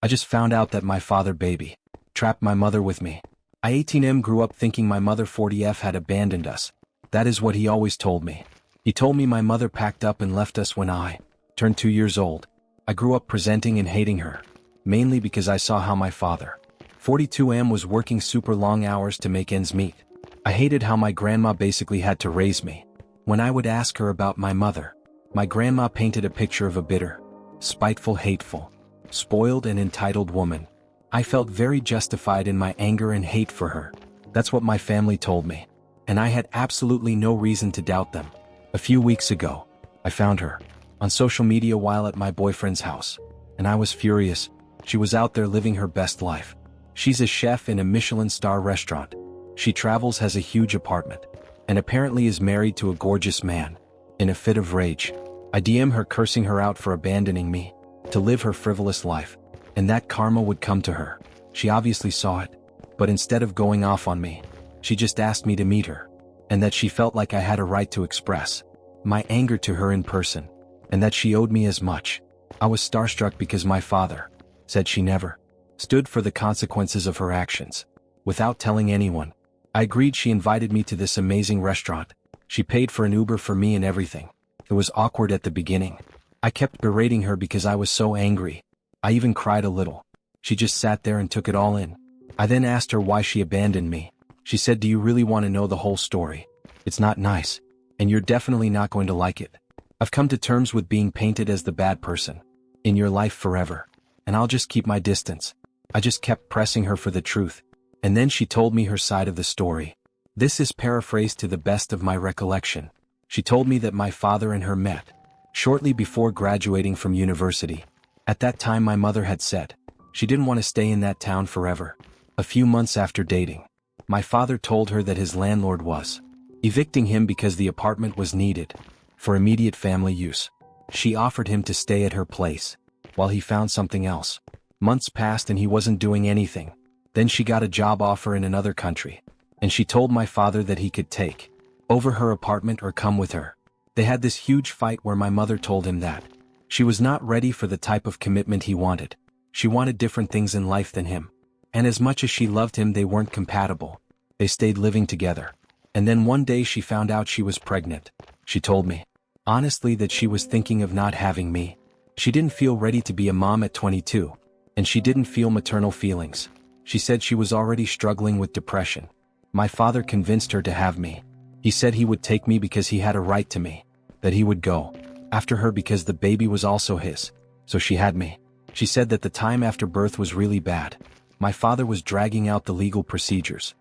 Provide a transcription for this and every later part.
I just found out that my father baby trapped my mother with me. I 18M grew up thinking my mother 40F had abandoned us. That is what he always told me. He told me my mother packed up and left us when I turned 2 years old. I grew up presenting and hating her, mainly because I saw how my father 42M was working super long hours to make ends meet. I hated how my grandma basically had to raise me. When I would ask her about my mother, my grandma painted a picture of a bitter, spiteful, hateful, spoiled and entitled woman. I felt very justified in my anger and hate for her. That's what my family told me, and I had absolutely no reason to doubt them. A few weeks ago, I found her on social media while at my boyfriend's house, and I was furious. She was out there living her best life. She's a chef in a Michelin star restaurant. She travels, has a huge apartment, and apparently is married to a gorgeous man. In a fit of rage, I DM her cursing her out for abandoning me to live her frivolous life, and that karma would come to her. She obviously saw it, but instead of going off on me, she just asked me to meet her, and that she felt like I had a right to express my anger to her in person, and that she owed me as much. I was starstruck because my father said she never stood for the consequences of her actions. Without telling anyone, I agreed. She invited me to this amazing restaurant. She paid for an Uber for me and everything. It was awkward at the beginning. I kept berating her because I was so angry. I even cried a little. She just sat there and took it all in. I then asked her why she abandoned me. She said, "Do you really want to know the whole story? It's not nice, and you're definitely not going to like it. I've come to terms with being painted as the bad person in your life forever, and I'll just keep my distance." I just kept pressing her for the truth, and then she told me her side of the story. This is paraphrased to the best of my recollection. She told me that my father and her met shortly before graduating from university. At that time my mother had said she didn't want to stay in that town forever. A few months after dating, my father told her that his landlord was evicting him because the apartment was needed for immediate family use. She offered him to stay at her place while he found something else. Months passed and he wasn't doing anything. Then she got a job offer in another country, and she told my father that he could take over her apartment or come with her. They had this huge fight where my mother told him that she was not ready for the type of commitment he wanted. She wanted different things in life than him, and as much as she loved him, they weren't compatible. They stayed living together, and then one day she found out she was pregnant. She told me honestly that she was thinking of not having me. She didn't feel ready to be a mom at 22, and she didn't feel maternal feelings. She said she was already struggling with depression. My father convinced her to have me. He said he would take me because he had a right to me, that he would go after her because the baby was also his. So she had me. She said that the time after birth was really bad. My father was dragging out the legal procedures.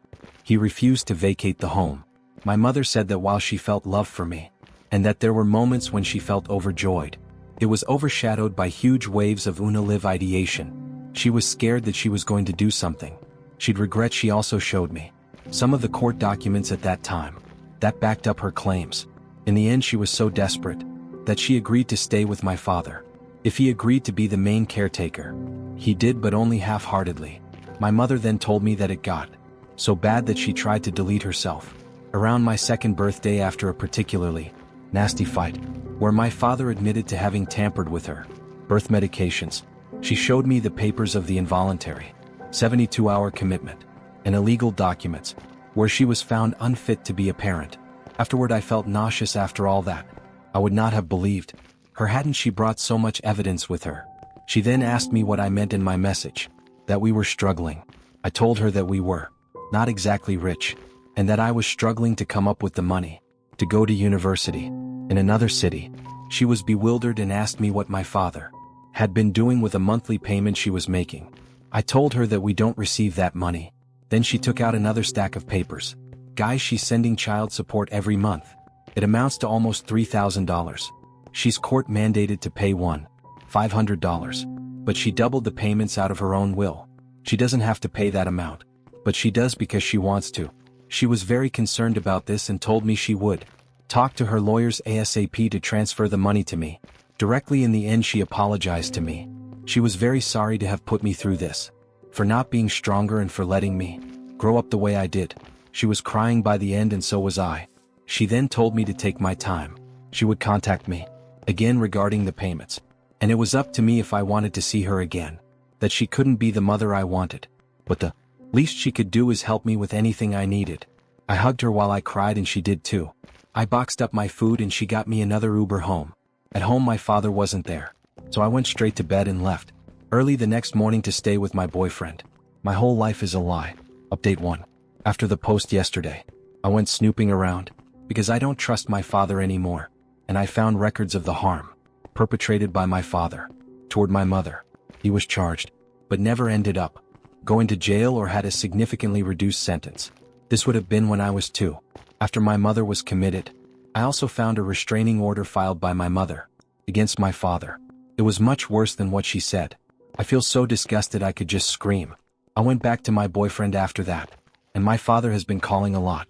He refused to vacate the home. My mother said that while she felt love for me, and that there were moments when she felt overjoyed, it was overshadowed by huge waves of Unalive ideation. She was scared that she was going to do something she'd regret. She also showed me some of the court documents at that time that backed up her claims. In the end, she was so desperate that she agreed to stay with my father. If he agreed to be the main caretaker, he did, but only half-heartedly. My mother then told me that it got so bad that she tried to delete herself around my second birthday after a particularly nasty fight, where my father admitted to having tampered with her birth medications. She showed me the papers of the involuntary 72-hour commitment and illegal documents, where she was found unfit to be a parent. Afterward, I felt nauseous. After all that, I would not have believed her hadn't she brought so much evidence with her. She then asked me what I meant in my message, that we were struggling. I told her that we were not exactly rich, and that I was struggling to come up with the money to go to university in another city. She was bewildered and asked me what my father had been doing with a monthly payment she was making. I told her that we don't receive that money. Then she took out another stack of papers. Guys, she's sending child support every month. It amounts to almost $3,000. She's court mandated to pay $500, but she doubled the payments out of her own will. She doesn't have to pay that amount, but she does because she wants to. She was very concerned about this and told me she would talk to her lawyers ASAP to transfer the money to me directly. In the end, she apologized to me. She was very sorry to have put me through this, for not being stronger and for letting me grow up the way I did. She was crying by the end, and so was I. She then told me to take my time. She would contact me again regarding the payments, and it was up to me if I wanted to see her again. that she couldn't be the mother I wanted, but the least she could do is help me with anything I needed. I hugged her while I cried and she did too. I boxed up my food and she got me another Uber home. At home my father wasn't there, so I went straight to bed and left early the next morning to stay with my boyfriend. My whole life is a lie. Update 1. After the post yesterday, I went snooping around, because I don't trust my father anymore, and I found records of the harm perpetrated by my father toward my mother. He was charged, but never ended up going to jail or had a significantly reduced sentence. This would have been when I was 2. After my mother was committed, I also found a restraining order filed by my mother against my father. It was much worse than what she said. I feel so disgusted I could just scream. I went back to my boyfriend after that, and my father has been calling a lot,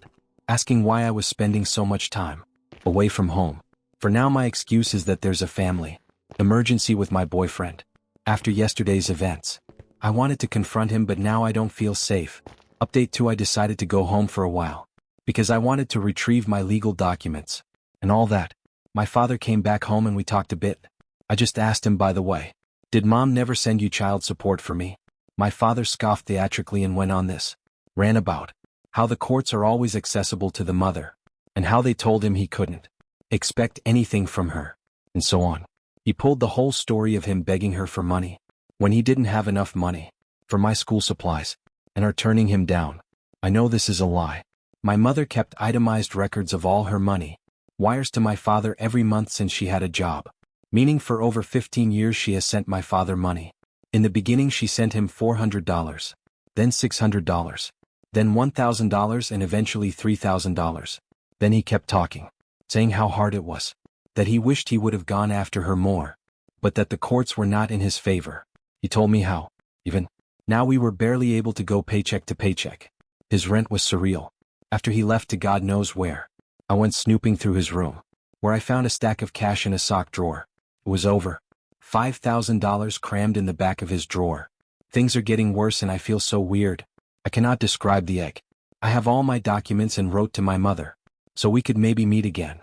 asking why I was spending so much time away from home. For now my excuse is that there's a family emergency with my boyfriend. After yesterday's events, I wanted to confront him, but now I don't feel safe. Update 2. I decided to go home for a while, because I wanted to retrieve my legal documents and all that. My father came back home and we talked a bit. I just asked him, by the way, did mom never send you child support for me? My father scoffed theatrically and went on this rant about how the courts are always accessible to the mother, and how they told him he couldn't expect anything from her, and so on. He pulled the whole story of him begging her for money when he didn't have enough money for my school supplies, and her turning him down. I know this is a lie. My mother kept itemized records of all her money wires to my father every month since she had a job, meaning for over 15 years she has sent my father money. In the beginning she sent him $400, then $600, then $1,000 and eventually $3,000. Then he kept talking, saying how hard it was, that he wished he would have gone after her more, but that the courts were not in his favor. He told me how, even now, we were barely able to go paycheck to paycheck. His rent was surreal. After he left to God knows where, I went snooping through his room, where I found a stack of cash in a sock drawer. It was over $5,000 crammed in the back of his drawer. Things are getting worse and I feel so weird. I cannot describe the egg. I have all my documents and wrote to my mother, so we could maybe meet again.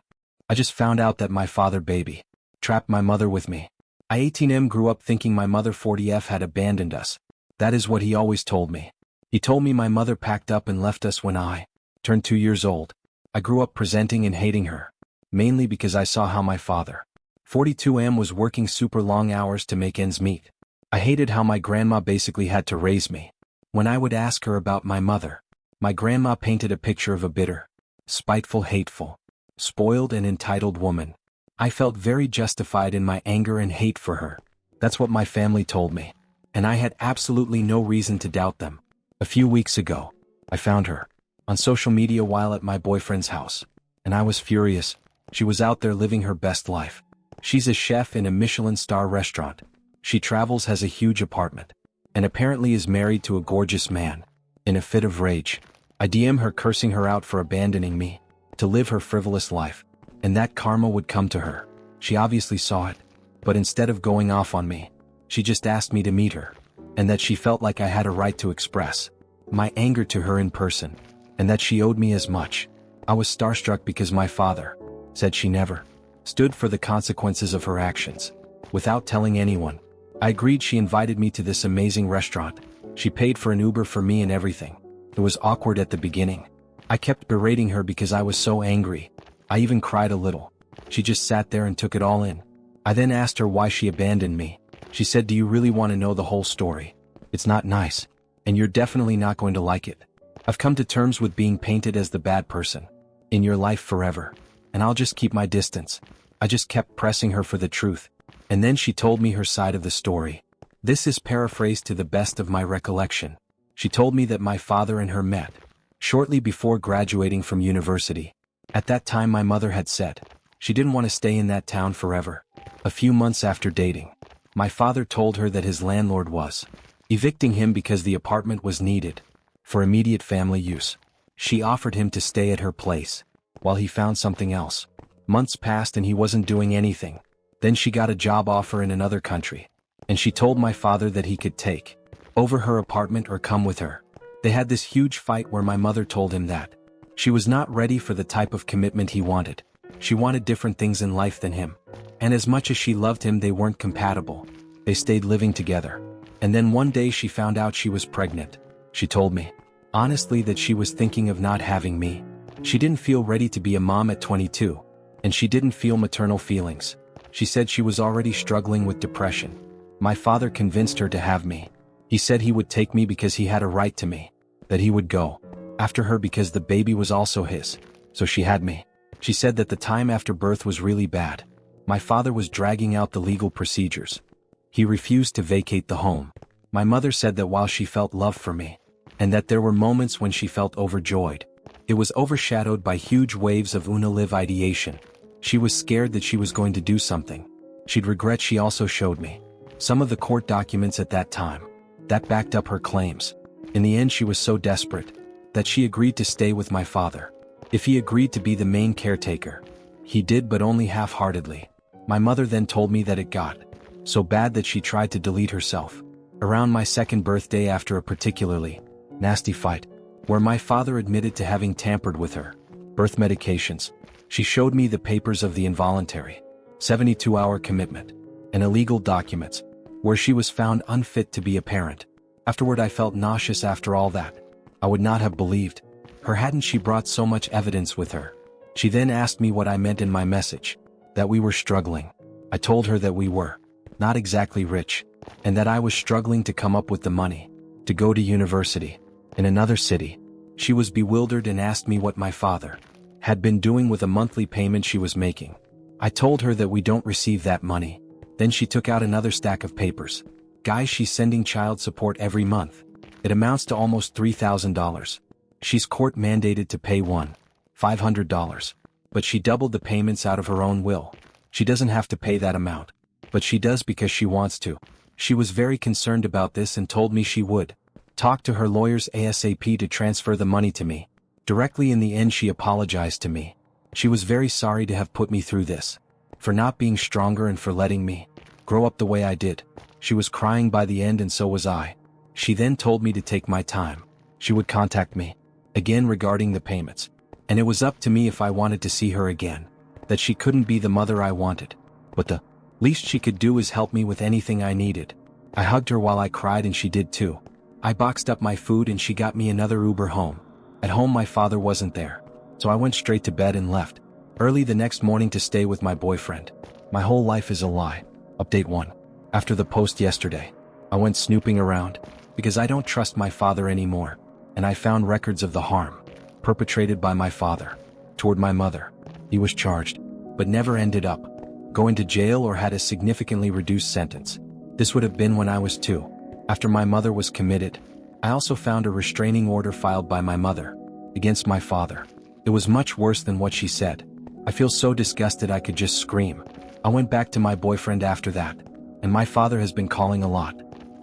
I just found out that my father baby trapped my mother with me. I 18M grew up thinking my mother 40F had abandoned us. That is what he always told me. He told me my mother packed up and left us when I turned 2 years old. I grew up presenting and hating her, mainly because I saw how my father 42M was working super long hours to make ends meet. I hated how my grandma basically had to raise me. When I would ask her about my mother, my grandma painted a picture of a bitter, spiteful, hateful, spoiled and entitled woman. I felt very justified in my anger and hate for her. That's what my family told me, and I had absolutely no reason to doubt them. A few weeks ago, I found her on social media while at my boyfriend's house, and I was furious. She was out there living her best life. She's a chef in a Michelin star restaurant. She travels, has a huge apartment, and apparently is married to a gorgeous man. In a fit of rage, I DM her cursing her out for abandoning me to live her frivolous life, and that karma would come to her. She obviously saw it, but instead of going off on me, she just asked me to meet her, and that she felt like I had a right to express my anger to her in person, and that she owed me as much. I was starstruck because my father said she never stood for the consequences of her actions. Without telling anyone, I agreed. She invited me to this amazing restaurant. She paid for an Uber for me and everything. It was awkward at the beginning. I kept berating her because I was so angry. I even cried a little. She just sat there and took it all in. I then asked her why she abandoned me. She said, "Do you really want to know the whole story? It's not nice, and you're definitely not going to like it. I've come to terms with being painted as the bad person in your life forever, and I'll just keep my distance." I just kept pressing her for the truth, and then she told me her side of the story. This is paraphrased to the best of my recollection. She told me that my father and her met shortly before graduating from university. At that time my mother had said she didn't want to stay in that town forever. A few months after dating, my father told her that his landlord was evicting him because the apartment was needed for immediate family use. She offered him to stay at her place while he found something else. Months passed and he wasn't doing anything. Then she got a job offer in another country, and she told my father that he could take over her apartment or come with her. They had this huge fight where my mother told him that she was not ready for the type of commitment he wanted. She wanted different things in life than him, and as much as she loved him, they weren't compatible. They stayed living together And then one day she found out she was pregnant. She told me, honestly, that she was thinking of not having me. She didn't feel ready to be a mom at 22. And she didn't feel maternal feelings. She said she was already struggling with depression. My father convinced her to have me. He said he would take me because he had a right to me. That he would go after her because the baby was also his. So she had me. She said that the time after birth was really bad. My father was dragging out the legal procedures. He refused to vacate the home. My mother said that while she felt love for me, and that there were moments when she felt overjoyed, it was overshadowed by huge waves of Unalive ideation. She was scared that she was going to do something she'd regret. She also showed me some of the court documents at that time that backed up her claims. In the end, she was so desperate that she agreed to stay with my father. If he agreed to be the main caretaker, he did, but only half-heartedly. My mother then told me that it got so bad that she tried to delete herself around my second birthday after a particularly nasty fight, where my father admitted to having tampered with her birth medications. She showed me the papers of the involuntary 72-hour commitment and illegal documents, where she was found unfit to be a parent. Afterward, I felt nauseous. After all that, I would not have believed her hadn't she brought so much evidence with her. She then asked me what I meant in my message, that we were struggling. I told her that we were not exactly rich, and that I was struggling to come up with the money to go to university in another city. She was bewildered and asked me what my father had been doing with a monthly payment she was making. I told her that we don't receive that money. Then she took out another stack of papers. Guys, she's sending child support every month. It amounts to almost $3,000. She's court mandated to pay $500. But she doubled the payments out of her own will. She doesn't have to pay that amount, but she does because she wants to. She was very concerned about this and told me she would talk to her lawyers ASAP to transfer the money to me directly. In the end, she apologized to me. She was very sorry to have put me through this, for not being stronger and for letting me grow up the way I did. She was crying by the end, and so was I. She then told me to take my time. She would contact me again regarding the payments, and it was up to me if I wanted to see her again. That she couldn't be the mother I wanted, but the least she could do is help me with anything I needed. I hugged her while I cried, and she did too. I boxed up my food and she got me another Uber home. At home, my father wasn't there, so I went straight to bed and left early the next morning to stay with my boyfriend. My whole life is a lie. Update 1. After the post yesterday, I went snooping around because I don't trust my father anymore, and I found records of the harm perpetrated by my father toward my mother. He was charged, but never ended up going to jail or had a significantly reduced sentence. This would have been when I was 2. After my mother was committed, I also found a restraining order filed by my mother against my father. It was much worse than what she said. I feel so disgusted I could just scream. I went back to my boyfriend after that, and my father has been calling a lot,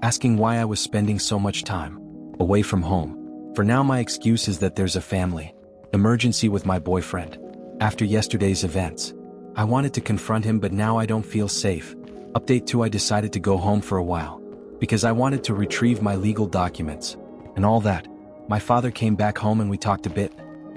asking why I was spending so much time away from home. For now, my excuse is that there's a family emergency with my boyfriend. After yesterday's events, I wanted to confront him, but now I don't feel safe. Update 2. I decided to go home for a while because I wanted to retrieve my legal documents and all that. My father came back home and we talked a bit.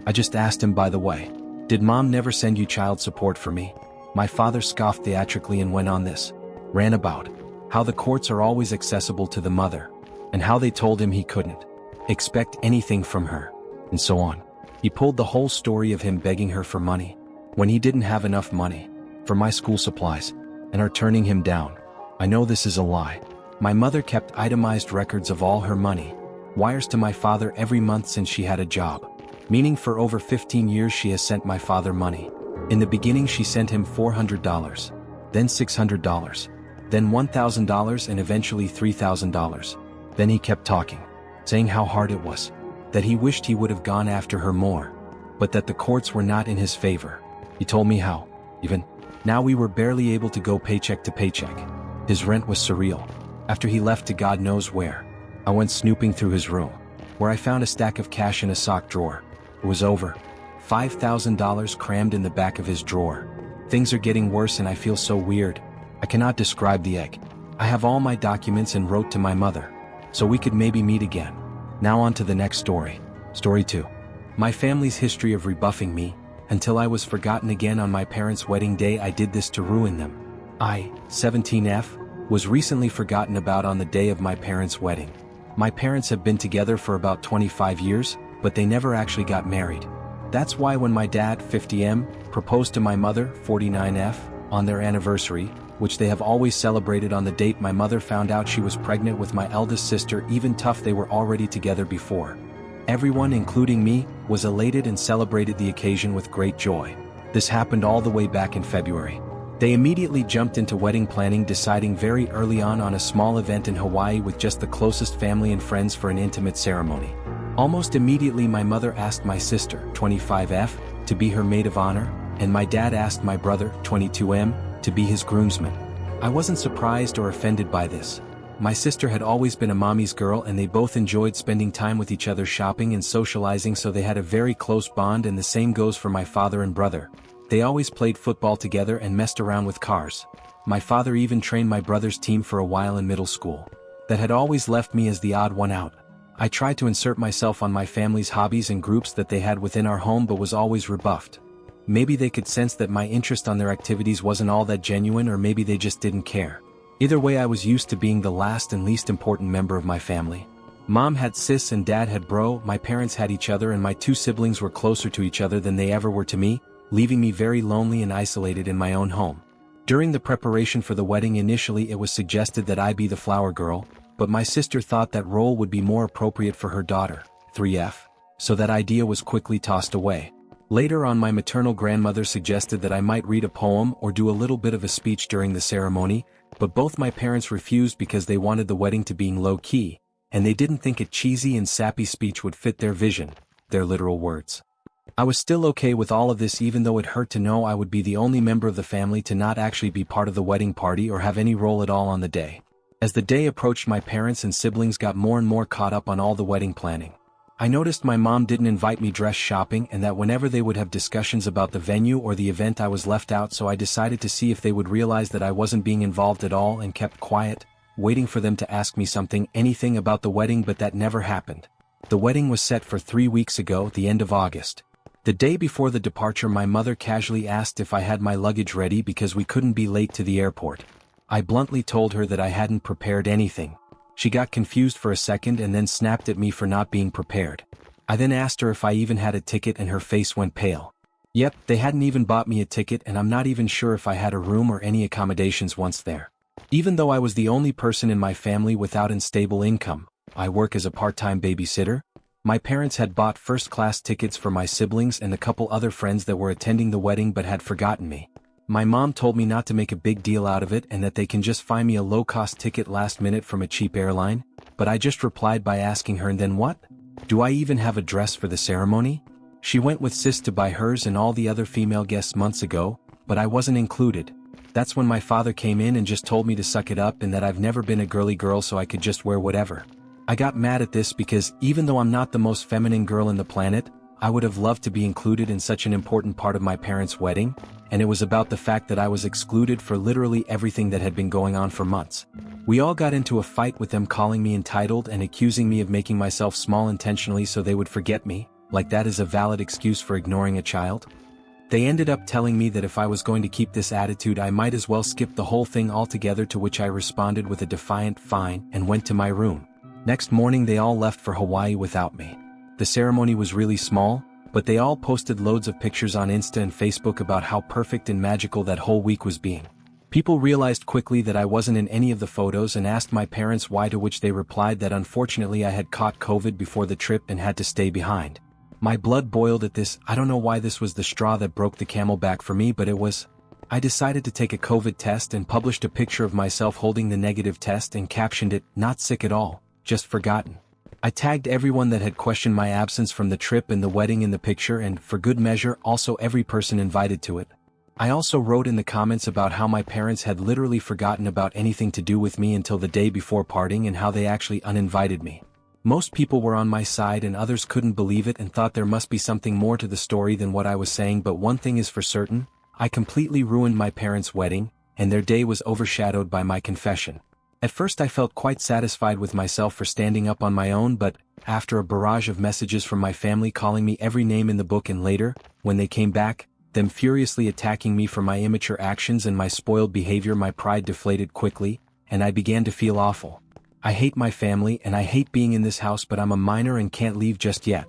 I just asked him, by the way, did mom never send you child support for me? My father scoffed theatrically and went on this rant about how the courts are always accessible to the mother and how they told him he couldn't expect anything from her, and so on. He pulled the whole story of him begging her for money when he didn't have enough money for my school supplies and are turning him down. I know this is a lie. My mother kept itemized records of all her money wires to my father every month since she had a job, meaning for over 15 years she has sent my father money. In the beginning, she sent him $400, then $600, then $1,000, and eventually $3,000. Then he kept talking, saying how hard it was, that he wished he would have gone after her more, but that the courts were not in his favor. He told me how, even now, we were barely able to go paycheck to paycheck. His rent was surreal. After he left to God knows where, I went snooping through his room, where I found a stack of cash in a sock drawer. It was over $5,000 crammed in the back of his drawer. Things are getting worse and I feel so weird. I cannot describe the egg. I have all my documents and wrote to my mother, so we could maybe meet again. Now on to the next story. Story 2. My family's history of rebuffing me until I was forgotten again on my parents' wedding day. I did this to ruin them. I, 17F, was recently forgotten about on the day of my parents' wedding. My parents have been together for about 25 years, but they never actually got married. That's why when my dad, 50M, proposed to my mother, 49F, on their anniversary, which they have always celebrated on the date my mother found out she was pregnant with my eldest sister, even tough they were already together before. Everyone, including me, was elated and celebrated the occasion with great joy. This happened all the way back in February. They immediately jumped into wedding planning, deciding very early on a small event in Hawaii with just the closest family and friends for an intimate ceremony. Almost immediately my mother asked my sister, 25F, to be her maid of honor, and my dad asked my brother, 22M, to be his groomsman. I wasn't surprised or offended by this. My sister had always been a mommy's girl and they both enjoyed spending time with each other, shopping and socializing, so they had a very close bond, and the same goes for my father and brother. They always played football together and messed around with cars. My father even trained my brother's team for a while in middle school. That had always left me as the odd one out. I tried to insert myself on my family's hobbies and groups that they had within our home, but was always rebuffed. Maybe they could sense that my interest on their activities wasn't all that genuine, or maybe they just didn't care. Either way, I was used to being the last and least important member of my family. Mom had sis and dad had bro, my parents had each other, and my two siblings were closer to each other than they ever were to me, leaving me very lonely and isolated in my own home. During the preparation for the wedding, initially it was suggested that I be the flower girl, but my sister thought that role would be more appropriate for her daughter, 3F, so that idea was quickly tossed away. Later on, my maternal grandmother suggested that I might read a poem or do a little bit of a speech during the ceremony, but both my parents refused because they wanted the wedding to be low-key, and they didn't think a cheesy and sappy speech would fit their vision, their literal words. I was still okay with all of this, even though it hurt to know I would be the only member of the family to not actually be part of the wedding party or have any role at all on the day. As the day approached, my parents and siblings got more and more caught up on all the wedding planning. I noticed my mom didn't invite me dress shopping, and that whenever they would have discussions about the venue or the event I was left out, so I decided to see if they would realize that I wasn't being involved at all and kept quiet, waiting for them to ask me anything about the wedding, but that never happened. The wedding was set for 3 weeks ago, the end of August. The day before the departure, my mother casually asked if I had my luggage ready because we couldn't be late to the airport. I bluntly told her that I hadn't prepared anything. She got confused for a second and then snapped at me for not being prepared. I then asked her if I even had a ticket, and her face went pale. Yep, they hadn't even bought me a ticket, and I'm not even sure if I had a room or any accommodations once there. Even though I was the only person in my family without a stable income, I work as a part-time babysitter. My parents had bought first-class tickets for my siblings and a couple other friends that were attending the wedding but had forgotten me. My mom told me not to make a big deal out of it and that they can just find me a low-cost ticket last minute from a cheap airline, but I just replied by asking her, and then what? Do I even have a dress for the ceremony? She went with sis to buy hers and all the other female guests months ago, but I wasn't included. That's when my father came in and just told me to suck it up and that I've never been a girly girl, so I could just wear whatever. I got mad at this because, even though I'm not the most feminine girl in the planet, I would have loved to be included in such an important part of my parents' wedding, and it was about the fact that I was excluded for literally everything that had been going on for months. We all got into a fight with them, calling me entitled and accusing me of making myself small intentionally so they would forget me, like that is a valid excuse for ignoring a child. They ended up telling me that if I was going to keep this attitude, I might as well skip the whole thing altogether, to which I responded with a defiant fine and went to my room. Next morning they all left for Hawaii without me. The ceremony was really small, but they all posted loads of pictures on Insta and Facebook about how perfect and magical that whole week was being. People realized quickly that I wasn't in any of the photos and asked my parents why, to which they replied that unfortunately I had caught COVID before the trip and had to stay behind. My blood boiled at this. I don't know why this was the straw that broke the camel back for me, but it was. I decided to take a COVID test and published a picture of myself holding the negative test and captioned it, "Not sick at all, just forgotten." I tagged everyone that had questioned my absence from the trip and the wedding in the picture, and, for good measure, also every person invited to it. I also wrote in the comments about how my parents had literally forgotten about anything to do with me until the day before parting, and how they actually uninvited me. Most people were on my side and others couldn't believe it and thought there must be something more to the story than what I was saying, but one thing is for certain, I completely ruined my parents' wedding, and their day was overshadowed by my confession. At first I felt quite satisfied with myself for standing up on my own, but, after a barrage of messages from my family calling me every name in the book, and later, when they came back, them furiously attacking me for my immature actions and my spoiled behavior, my pride deflated quickly, and I began to feel awful. I hate my family and I hate being in this house, but I'm a minor and can't leave just yet.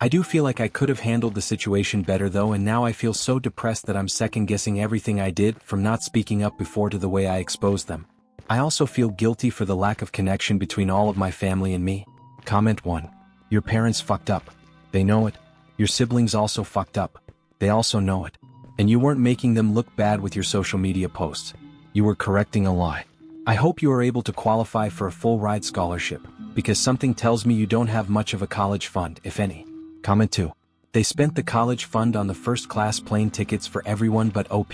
I do feel like I could have handled the situation better though, and now I feel so depressed that I'm second-guessing everything I did, from not speaking up before to the way I exposed them. I also feel guilty for the lack of connection between all of my family and me. Comment 1. Your parents fucked up. They know it. Your siblings also fucked up. They also know it. And you weren't making them look bad with your social media posts. You were correcting a lie. I hope you are able to qualify for a full ride scholarship, because something tells me you don't have much of a college fund, if any. Comment 2. They spent the college fund on the first-class plane tickets for everyone but OP.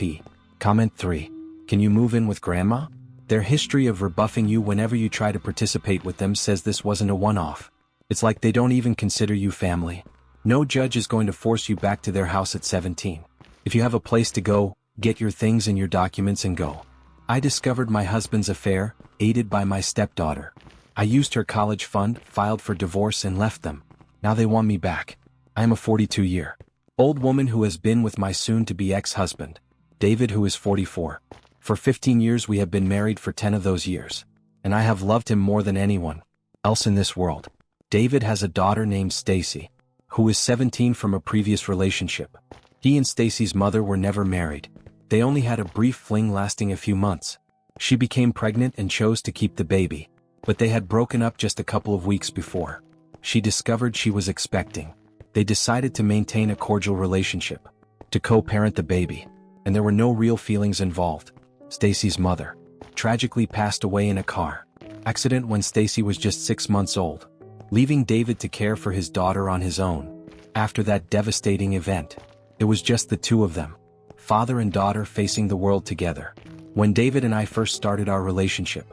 Comment 3. Can you move in with grandma? Their history of rebuffing you whenever you try to participate with them says this wasn't a one-off. It's like they don't even consider you family. No judge is going to force you back to their house at 17. If you have a place to go, get your things and your documents and go. I discovered my husband's affair, aided by my stepdaughter. I used her college fund, filed for divorce and left them. Now they want me back. I am a 42-year-old woman who has been with my soon-to-be ex-husband, David, who is 44. For 15 years we have been married for 10 of those years. And I have loved him more than anyone else in this world. David has a daughter named Stacy, who is 17 from a previous relationship. He and Stacy's mother were never married. They only had a brief fling lasting a few months. She became pregnant and chose to keep the baby, but they had broken up just a couple of weeks before she discovered she was expecting. They decided to maintain a cordial relationship, to co-parent the baby, and there were no real feelings involved. Stacy's mother tragically passed away in a car accident when Stacy was just 6 months old, leaving David to care for his daughter on his own. After that devastating event, it was just the two of them, father and daughter, facing the world together. When David and I first started our relationship,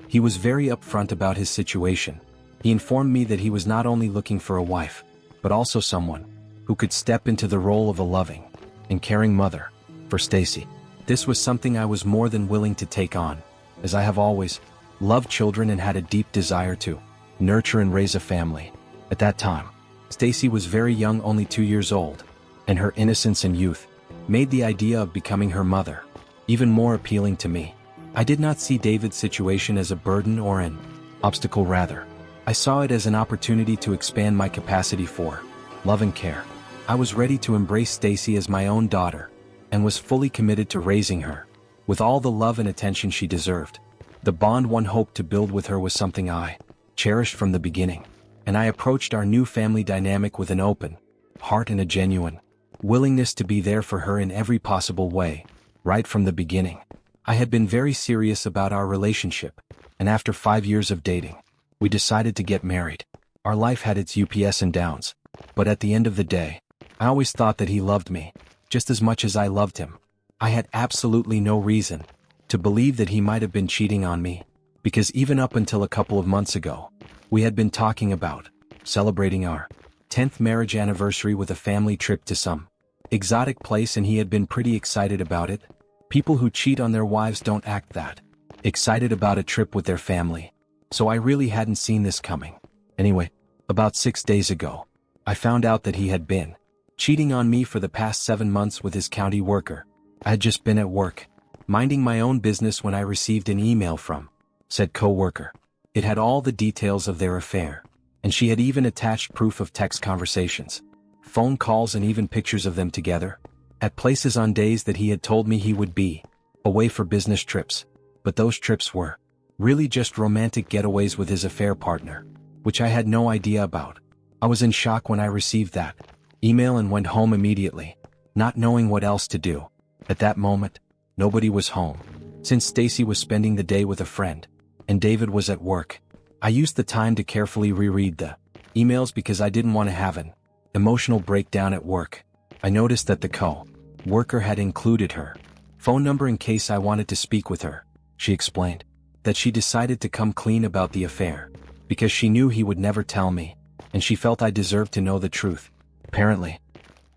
he was very upfront about his situation. He informed me that he was not only looking for a wife, but also someone who could step into the role of a loving and caring mother for Stacy. This was something I was more than willing to take on, as I have always loved children and had a deep desire to nurture and raise a family. At that time, Stacy was very young, only 2 years old, and her innocence and youth made the idea of becoming her mother even more appealing to me. I did not see David's situation as a burden or an obstacle, rather, I saw it as an opportunity to expand my capacity for love and care. I was ready to embrace Stacy as my own daughter, and was fully committed to raising her with all the love and attention she deserved. The bond one hoped to build with her was something I cherished from the beginning, and I approached our new family dynamic with an open heart and a genuine willingness to be there for her in every possible way. Right from the beginning, I had been very serious about our relationship, and after 5 years of dating, we decided to get married. Our life had its ups and downs, but at the end of the day, I always thought that he loved me just as much as I loved him. I had absolutely no reason to believe that he might have been cheating on me, because even up until a couple of months ago, we had been talking about celebrating our 10th marriage anniversary with a family trip to some exotic place, and he had been pretty excited about it. People who cheat on their wives don't act that excited about a trip with their family, so I really hadn't seen this coming. Anyway, about 6 days ago, I found out that he had been cheating on me for the past 7 months with his county worker. I had just been at work, minding my own business, when I received an email from said co-worker. It had all the details of their affair, and she had even attached proof of text conversations, phone calls, and even pictures of them together at places on days that he had told me he would be away for business trips. But those trips were really just romantic getaways with his affair partner, which I had no idea about. I was in shock when I received that email and went home immediately, not knowing what else to do. At that moment, nobody was home, since Stacy was spending the day with a friend, and David was at work. I used the time to carefully reread the emails because I didn't want to have an emotional breakdown at work. I noticed that the co-worker had included her phone number in case I wanted to speak with her. She explained that she decided to come clean about the affair because she knew he would never tell me, and she felt I deserved to know the truth. Apparently,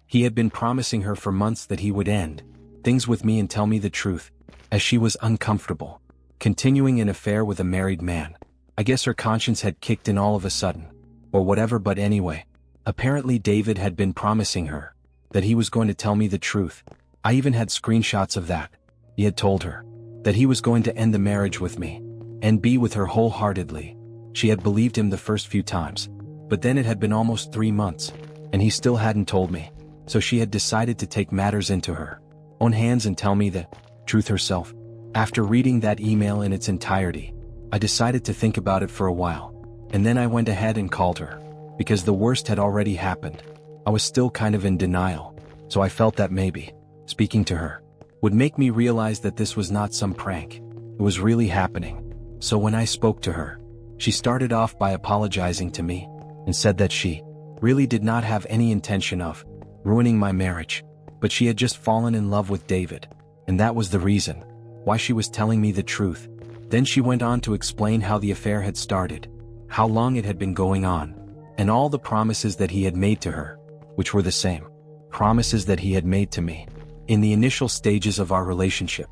he had been promising her for months that he would end things with me and tell me the truth, as she was uncomfortable continuing an affair with a married man. I guess her conscience had kicked in all of a sudden, or whatever, but anyway, apparently David had been promising her that he was going to tell me the truth. I even had screenshots of that. He had told her that he was going to end the marriage with me, and be with her wholeheartedly. She had believed him the first few times, but then it had been almost 3 months, and he still hadn't told me, so she had decided to take matters into her own hands and tell me the truth herself. After reading that email in its entirety, I decided to think about it for a while, and then I went ahead and called her, because the worst had already happened. I was still kind of in denial, so I felt that maybe speaking to her would make me realize that this was not some prank. It was really happening. So when I spoke to her, she started off by apologizing to me and said that she really did not have any intention of ruining my marriage, but she had just fallen in love with David, and that was the reason why she was telling me the truth. Then she went on to explain how the affair had started, how long it had been going on, and all the promises that he had made to her, which were the same promises that he had made to me in the initial stages of our relationship.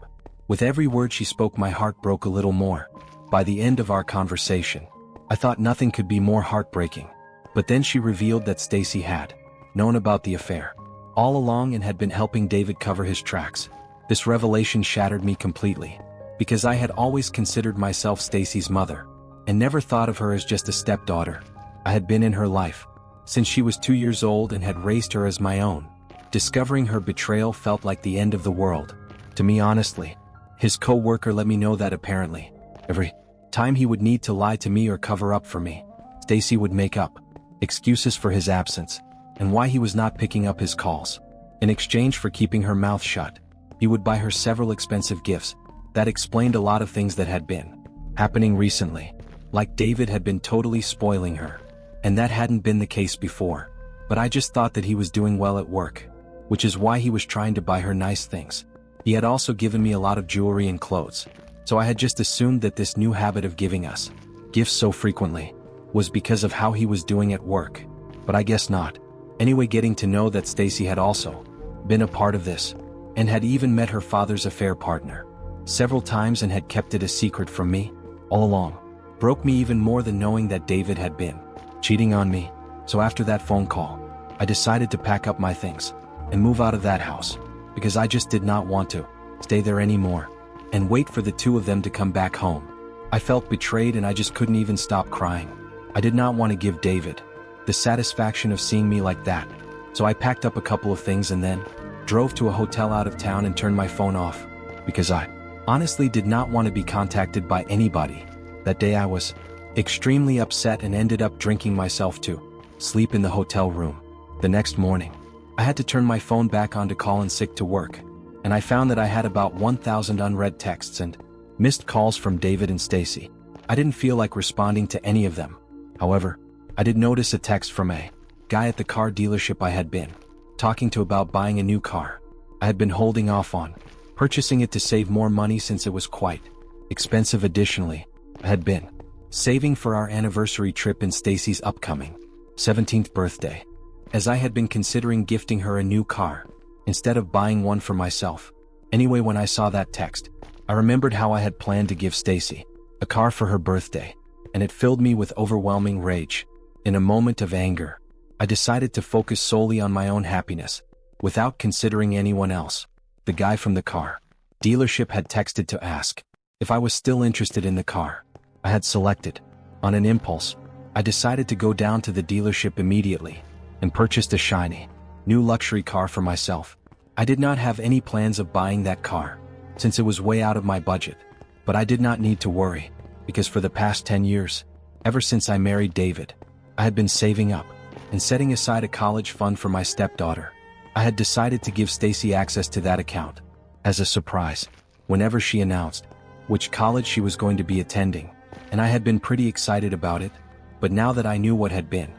With every word she spoke, my heart broke a little more. By the end of our conversation, I thought nothing could be more heartbreaking. But then she revealed that Stacy had known about the affair all along and had been helping David cover his tracks. This revelation shattered me completely, because I had always considered myself Stacy's mother, and never thought of her as just a stepdaughter. I had been in her life since she was 2 years old and had raised her as my own. Discovering her betrayal felt like the end of the world to me, honestly. His co-worker let me know that apparently every time he would need to lie to me or cover up for me, Stacy would make up excuses for his absence and why he was not picking up his calls. In exchange for keeping her mouth shut, he would buy her several expensive gifts. That explained a lot of things that had been happening recently, like David had been totally spoiling her, and that hadn't been the case before. But I just thought that he was doing well at work, which is why he was trying to buy her nice things. He had also given me a lot of jewelry and clothes, so I had just assumed that this new habit of giving us gifts so frequently was because of how he was doing at work. But I guess not. Anyway, getting to know that Stacy had also been a part of this, and had even met her father's affair partner several times and had kept it a secret from me all along, broke me even more than knowing that David had been cheating on me. So after that phone call, I decided to pack up my things and move out of that house, because I just did not want to stay there anymore and wait for the two of them to come back home. I felt betrayed and I just couldn't even stop crying. I did not want to give David the satisfaction of seeing me like that. So I packed up a couple of things and then drove to a hotel out of town and turned my phone off, because I honestly did not want to be contacted by anybody. That day I was extremely upset and ended up drinking myself to sleep in the hotel room. The next morning, I had to turn my phone back on to call in sick to work, and I found that I had about 1,000 unread texts and missed calls from David and Stacy. I didn't feel like responding to any of them. However, I did notice a text from a guy at the car dealership I had been talking to about buying a new car. I had been holding off on purchasing it to save more money since it was quite expensive. Additionally, I had been saving for our anniversary trip and Stacy's upcoming 17th birthday, as I had been considering gifting her a new car instead of buying one for myself. Anyway, when I saw that text, I remembered how I had planned to give Stacy a car for her birthday, and it filled me with overwhelming rage. In a moment of anger, I decided to focus solely on my own happiness, without considering anyone else. The guy from the car dealership had texted to ask if I was still interested in the car I had selected. On an impulse, I decided to go down to the dealership immediately and purchased a shiny, new luxury car for myself. I did not have any plans of buying that car, since it was way out of my budget, but I did not need to worry, because for the past 10 years, ever since I married David, I had been saving up and setting aside a college fund for my stepdaughter. I had decided to give Stacy access to that account as a surprise whenever she announced which college she was going to be attending, and I had been pretty excited about it. But now that I knew what had been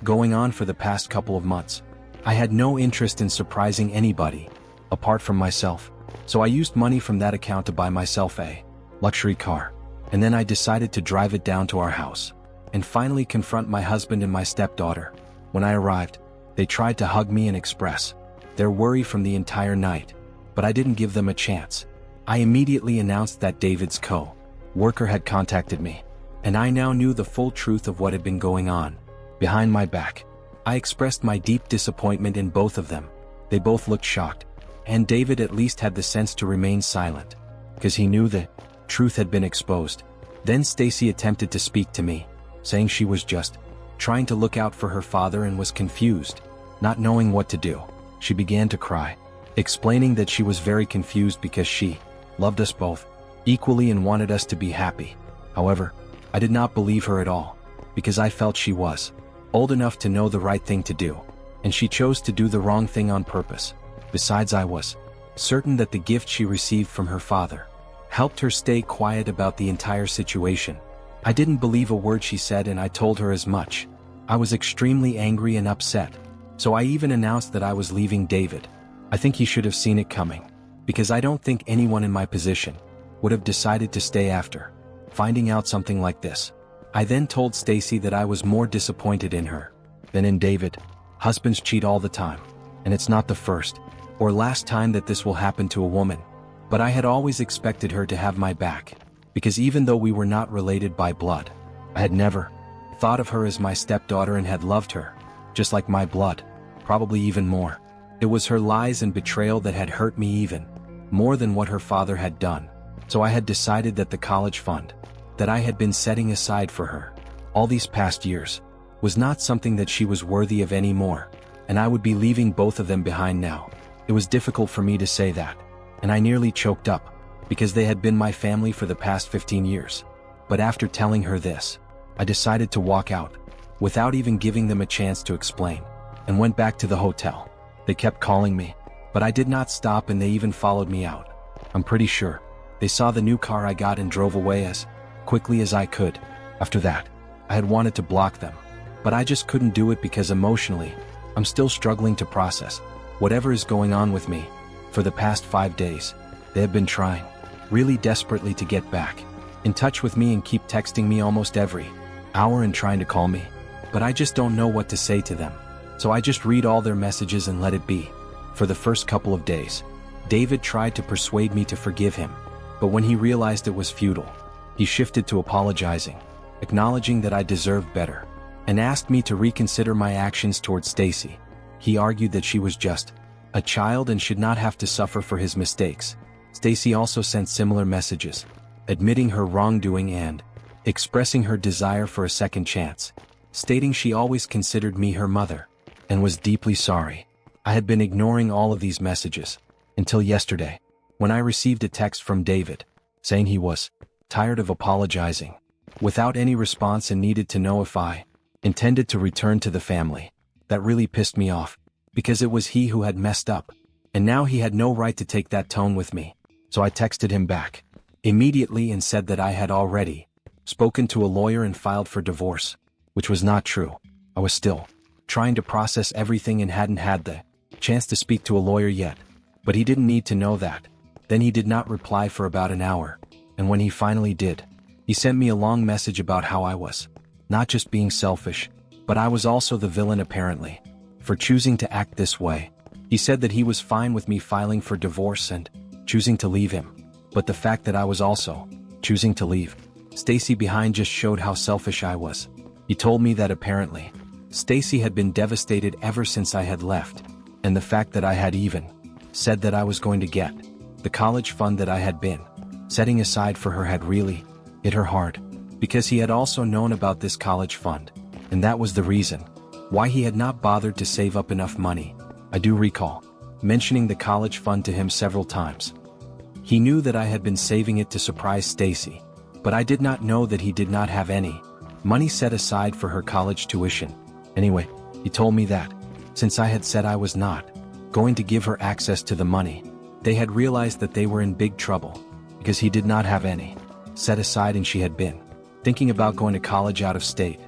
going on for the past couple of months, I had no interest in surprising anybody apart from myself. So I used money from that account to buy myself a luxury car, and then I decided to drive it down to our house and finally confront my husband and my stepdaughter. When I arrived, they tried to hug me and express their worry from the entire night, but I didn't give them a chance. I immediately announced that David's co-worker had contacted me, and I now knew the full truth of what had been going on behind my back. I expressed my deep disappointment in both of them. They both looked shocked, and David at least had the sense to remain silent, because he knew the truth had been exposed. Then Stacy attempted to speak to me, saying she was just trying to look out for her father and was confused, not knowing what to do. She began to cry, explaining that she was very confused because she loved us both equally and wanted us to be happy. However, I did not believe her at all, because I felt she was old enough to know the right thing to do, and she chose to do the wrong thing on purpose. Besides, I was certain that the gift she received from her father helped her stay quiet about the entire situation. I didn't believe a word she said, and I told her as much. I was extremely angry and upset, so I even announced that I was leaving David. I think he should have seen it coming, because I don't think anyone in my position would have decided to stay after finding out something like this. I then told Stacy that I was more disappointed in her than in David. Husbands cheat all the time, and it's not the first or last time that this will happen to a woman. But I had always expected her to have my back, because even though we were not related by blood, I had never thought of her as my stepdaughter and had loved her just like my blood, probably even more. It was her lies and betrayal that had hurt me even more than what her father had done. So I had decided that the college fund that I had been setting aside for her all these past years was not something that she was worthy of anymore, and I would be leaving both of them behind now. It was difficult for me to say that, and I nearly choked up, because they had been my family for the past 15 years. But after telling her this, I decided to walk out, without even giving them a chance to explain, and went back to the hotel. They kept calling me, but I did not stop, and they even followed me out. I'm pretty sure they saw the new car I got and drove away as quickly as I could. After that, I had wanted to block them, but I just couldn't do it because emotionally, I'm still struggling to process whatever is going on with me. For the past 5 days, they have been trying really desperately to get back in touch with me and keep texting me almost every hour and trying to call me, but I just don't know what to say to them. So I just read all their messages and let it be. For the first couple of days, David tried to persuade me to forgive him, but when he realized it was futile, he shifted to apologizing, acknowledging that I deserved better, and asked me to reconsider my actions towards Stacy. He argued that she was just a child and should not have to suffer for his mistakes. Stacy also sent similar messages, admitting her wrongdoing and expressing her desire for a second chance, stating she always considered me her mother and was deeply sorry. I had been ignoring all of these messages until yesterday, when I received a text from David saying he was tired of apologizing without any response and needed to know if I intended to return to the family. That really pissed me off, because it was he who had messed up, and now he had no right to take that tone with me. So I texted him back immediately and said that I had already spoken to a lawyer and filed for divorce, which was not true. I was still trying to process everything and hadn't had the chance to speak to a lawyer yet, but he didn't need to know that. Then he did not reply for about an hour, and when he finally did, he sent me a long message about how I was not just being selfish, but I was also the villain apparently, for choosing to act this way. He said that he was fine with me filing for divorce and choosing to leave him, but the fact that I was also choosing to leave Stacy behind just showed how selfish I was. He told me that apparently Stacy had been devastated ever since I had left, and the fact that I had even said that I was going to get the college fund that I had been setting aside for her had really hit her hard, because he had also known about this college fund, and that was the reason why he had not bothered to save up enough money. I do recall mentioning the college fund to him several times. He knew that I had been saving it to surprise Stacy, but I did not know that he did not have any money set aside for her college tuition. Anyway, he told me that since I had said I was not going to give her access to the money, they had realized that they were in big trouble, because he did not have any set aside and she had been thinking about going to college out of state,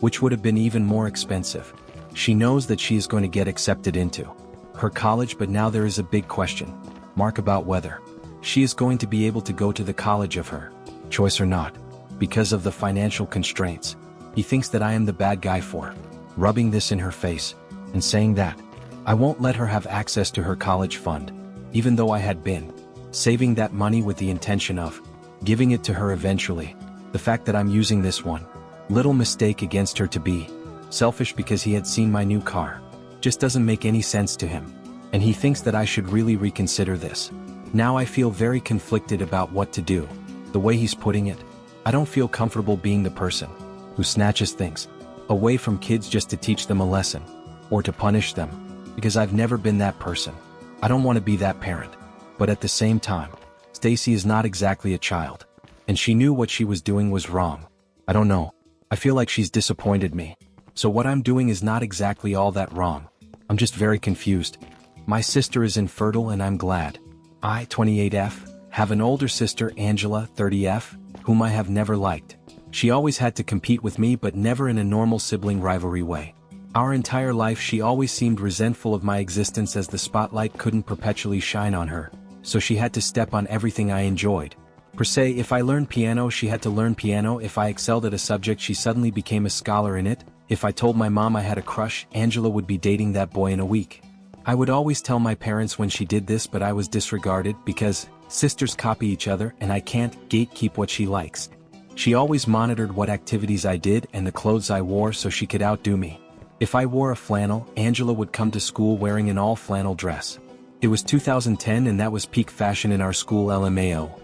which would have been even more expensive. She knows that she is going to get accepted into her college, but now there is a big question mark about whether she is going to be able to go to the college of her choice or not, because of the financial constraints. He thinks that I am the bad guy for rubbing this in her face and saying that I won't let her have access to her college fund, even though I had been saving that money with the intention of giving it to her eventually. The fact that I'm using this one little mistake against her to be selfish because he had seen my new car just doesn't make any sense to him, and he thinks that I should really reconsider this. Now I feel very conflicted about what to do. The way he's putting it, I don't feel comfortable being the person who snatches things away from kids just to teach them a lesson or to punish them, because I've never been that person. I don't want to be that parent. But at the same time, Stacy is not exactly a child, and she knew what she was doing was wrong. I don't know. I feel like she's disappointed me. So what I'm doing is not exactly all that wrong. I'm just very confused. My sister is infertile and I'm glad. I, 28F, have an older sister, Angela, 30F, whom I have never liked. She always had to compete with me, but never in a normal sibling rivalry way. Our entire life she always seemed resentful of my existence, as the spotlight couldn't perpetually shine on her, so she had to step on everything I enjoyed. Per se, if I learned piano, she had to learn piano. If I excelled at a subject, she suddenly became a scholar in it. If I told my mom I had a crush, Angela would be dating that boy in a week. I would always tell my parents when she did this, but I was disregarded because sisters copy each other and I can't gatekeep what she likes. She always monitored what activities I did and the clothes I wore so she could outdo me. If I wore a flannel, Angela would come to school wearing an all-flannel dress. It was 2010 and that was peak fashion in our school, LMAO.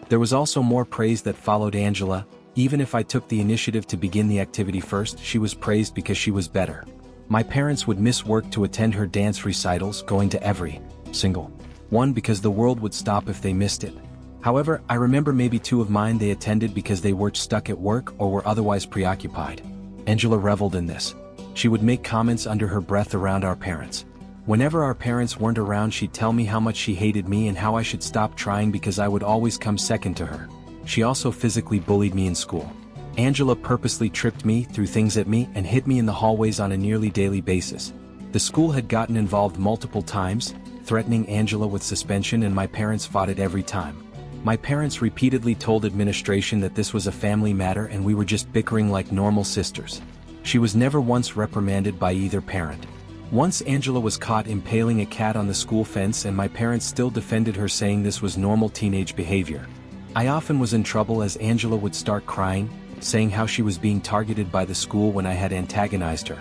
There was also more praise that followed Angela. Even if I took the initiative to begin the activity first, she was praised because she was better. My parents would miss work to attend her dance recitals, going to every single one because the world would stop if they missed it. However, I remember maybe 2 of mine they attended because they were stuck at work or were otherwise preoccupied. Angela reveled in this. She would make comments under her breath around our parents. Whenever our parents weren't around, she'd tell me how much she hated me and how I should stop trying because I would always come second to her. She also physically bullied me in school. Angela purposely tripped me, threw things at me, and hit me in the hallways on a nearly daily basis. The school had gotten involved multiple times, threatening Angela with suspension, and my parents fought it every time. My parents repeatedly told administration that this was a family matter and we were just bickering like normal sisters. She was never once reprimanded by either parent. Once Angela was caught impaling a cat on the school fence and my parents still defended her, saying this was normal teenage behavior. I often was in trouble as Angela would start crying, saying how she was being targeted by the school when I had antagonized her.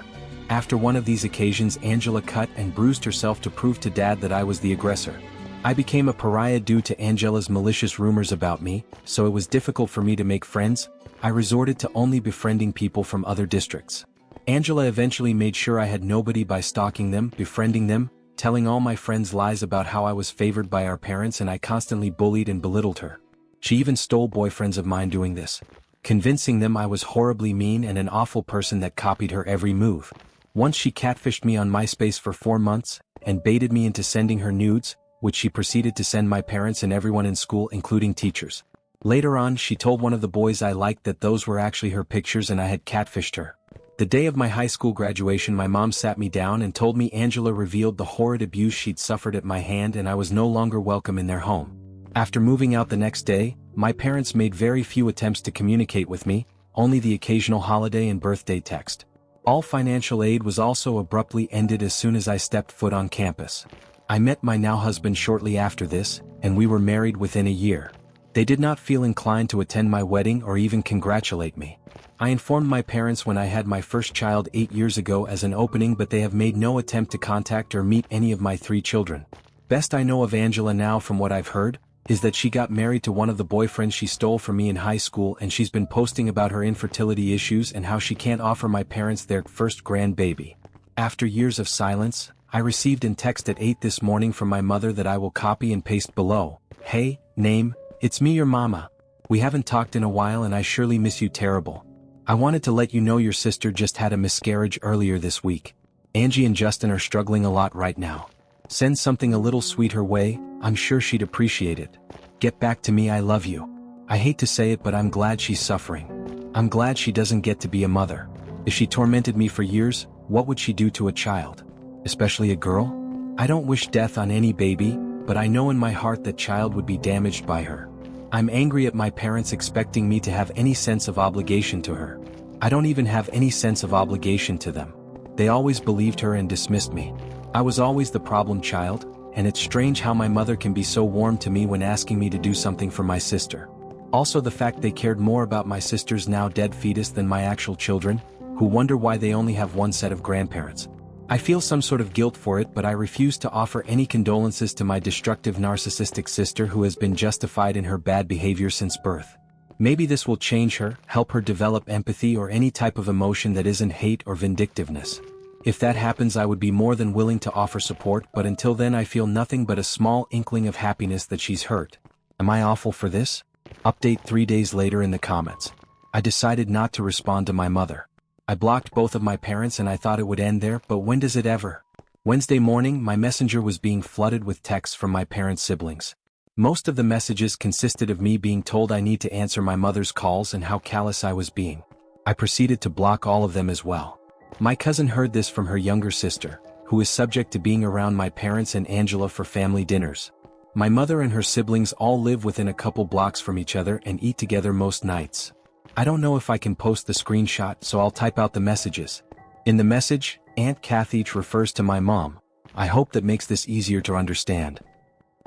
After one of these occasions, Angela cut and bruised herself to prove to Dad that I was the aggressor. I became a pariah due to Angela's malicious rumors about me, so it was difficult for me to make friends. I resorted to only befriending people from other districts. Angela eventually made sure I had nobody by stalking them, befriending them, telling all my friends lies about how I was favored by our parents, and I constantly bullied and belittled her. She even stole boyfriends of mine doing this, convincing them I was horribly mean and an awful person that copied her every move. Once she catfished me on MySpace for 4 months, and baited me into sending her nudes, which she proceeded to send my parents and everyone in school, including teachers. Later on, she told one of the boys I liked that those were actually her pictures and I had catfished her. The day of my high school graduation, my mom sat me down and told me Angela revealed the horrid abuse she'd suffered at my hand and I was no longer welcome in their home. After moving out the next day, my parents made very few attempts to communicate with me, only the occasional holiday and birthday text. All financial aid was also abruptly ended as soon as I stepped foot on campus. I met my now husband shortly after this, and we were married within a year. They did not feel inclined to attend my wedding or even congratulate me. I informed my parents when I had my first child 8 years ago as an opening, but they have made no attempt to contact or meet any of my 3 children. Best I know of Angela now, from what I've heard, is that she got married to one of the boyfriends she stole from me in high school, and she's been posting about her infertility issues and how she can't offer my parents their first grandbaby. After years of silence, I received a text at 8 this morning from my mother that I will copy and paste below. Hey, name, it's me, your mama. We haven't talked in a while and I surely miss you terrible. I wanted to let you know your sister just had a miscarriage earlier this week. Angie and Justin are struggling a lot right now. Send something a little sweet her way, I'm sure she'd appreciate it. Get back to me, I love you. I hate to say it, but I'm glad she's suffering. I'm glad she doesn't get to be a mother. If she tormented me for years, what would she do to a child? Especially a girl? I don't wish death on any baby, but I know in my heart that child would be damaged by her. I'm angry at my parents expecting me to have any sense of obligation to her. I don't even have any sense of obligation to them. They always believed her and dismissed me. I was always the problem child, and it's strange how my mother can be so warm to me when asking me to do something for my sister. Also, the fact they cared more about my sister's now dead fetus than my actual children, who wonder why they only have one set of grandparents. I feel some sort of guilt for it, but I refuse to offer any condolences to my destructive narcissistic sister who has been justified in her bad behavior since birth. Maybe this will change her, help her develop empathy or any type of emotion that isn't hate or vindictiveness. If that happens, I would be more than willing to offer support, but until then I feel nothing but a small inkling of happiness that she's hurt. Am I awful for this? Update 3 days later in the comments. I decided not to respond to my mother. I blocked both of my parents and I thought it would end there, but when does it ever? Wednesday morning, my messenger was being flooded with texts from my parents' siblings. Most of the messages consisted of me being told I need to answer my mother's calls and how callous I was being. I proceeded to block all of them as well. My cousin heard this from her younger sister, who is subject to being around my parents and Angela for family dinners. My mother and her siblings all live within a couple blocks from each other and eat together most nights. I don't know if I can post the screenshot, so I'll type out the messages. In the message, Aunt Kathy refers to my mom. I hope that makes this easier to understand.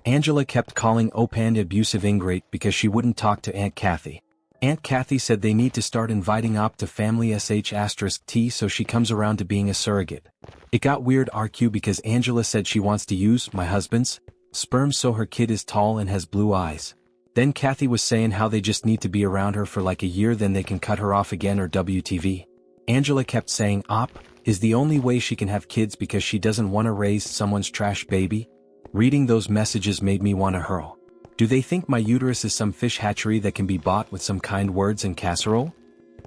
Angela kept calling Opan abusive ingrate because she wouldn't talk to Aunt Kathy. Aunt Kathy said they need to start inviting Op to family *T so she comes around to being a surrogate. It got weird RQ because Angela said she wants to use my husband's sperm so her kid is tall and has blue eyes. Then Kathy was saying how they just need to be around her for like a year, then they can cut her off again or WTV. Angela kept saying Op is the only way she can have kids because she doesn't want to raise someone's trash baby. Reading those messages made me want to hurl. Do they think my uterus is some fish hatchery that can be bought with some kind words and casserole?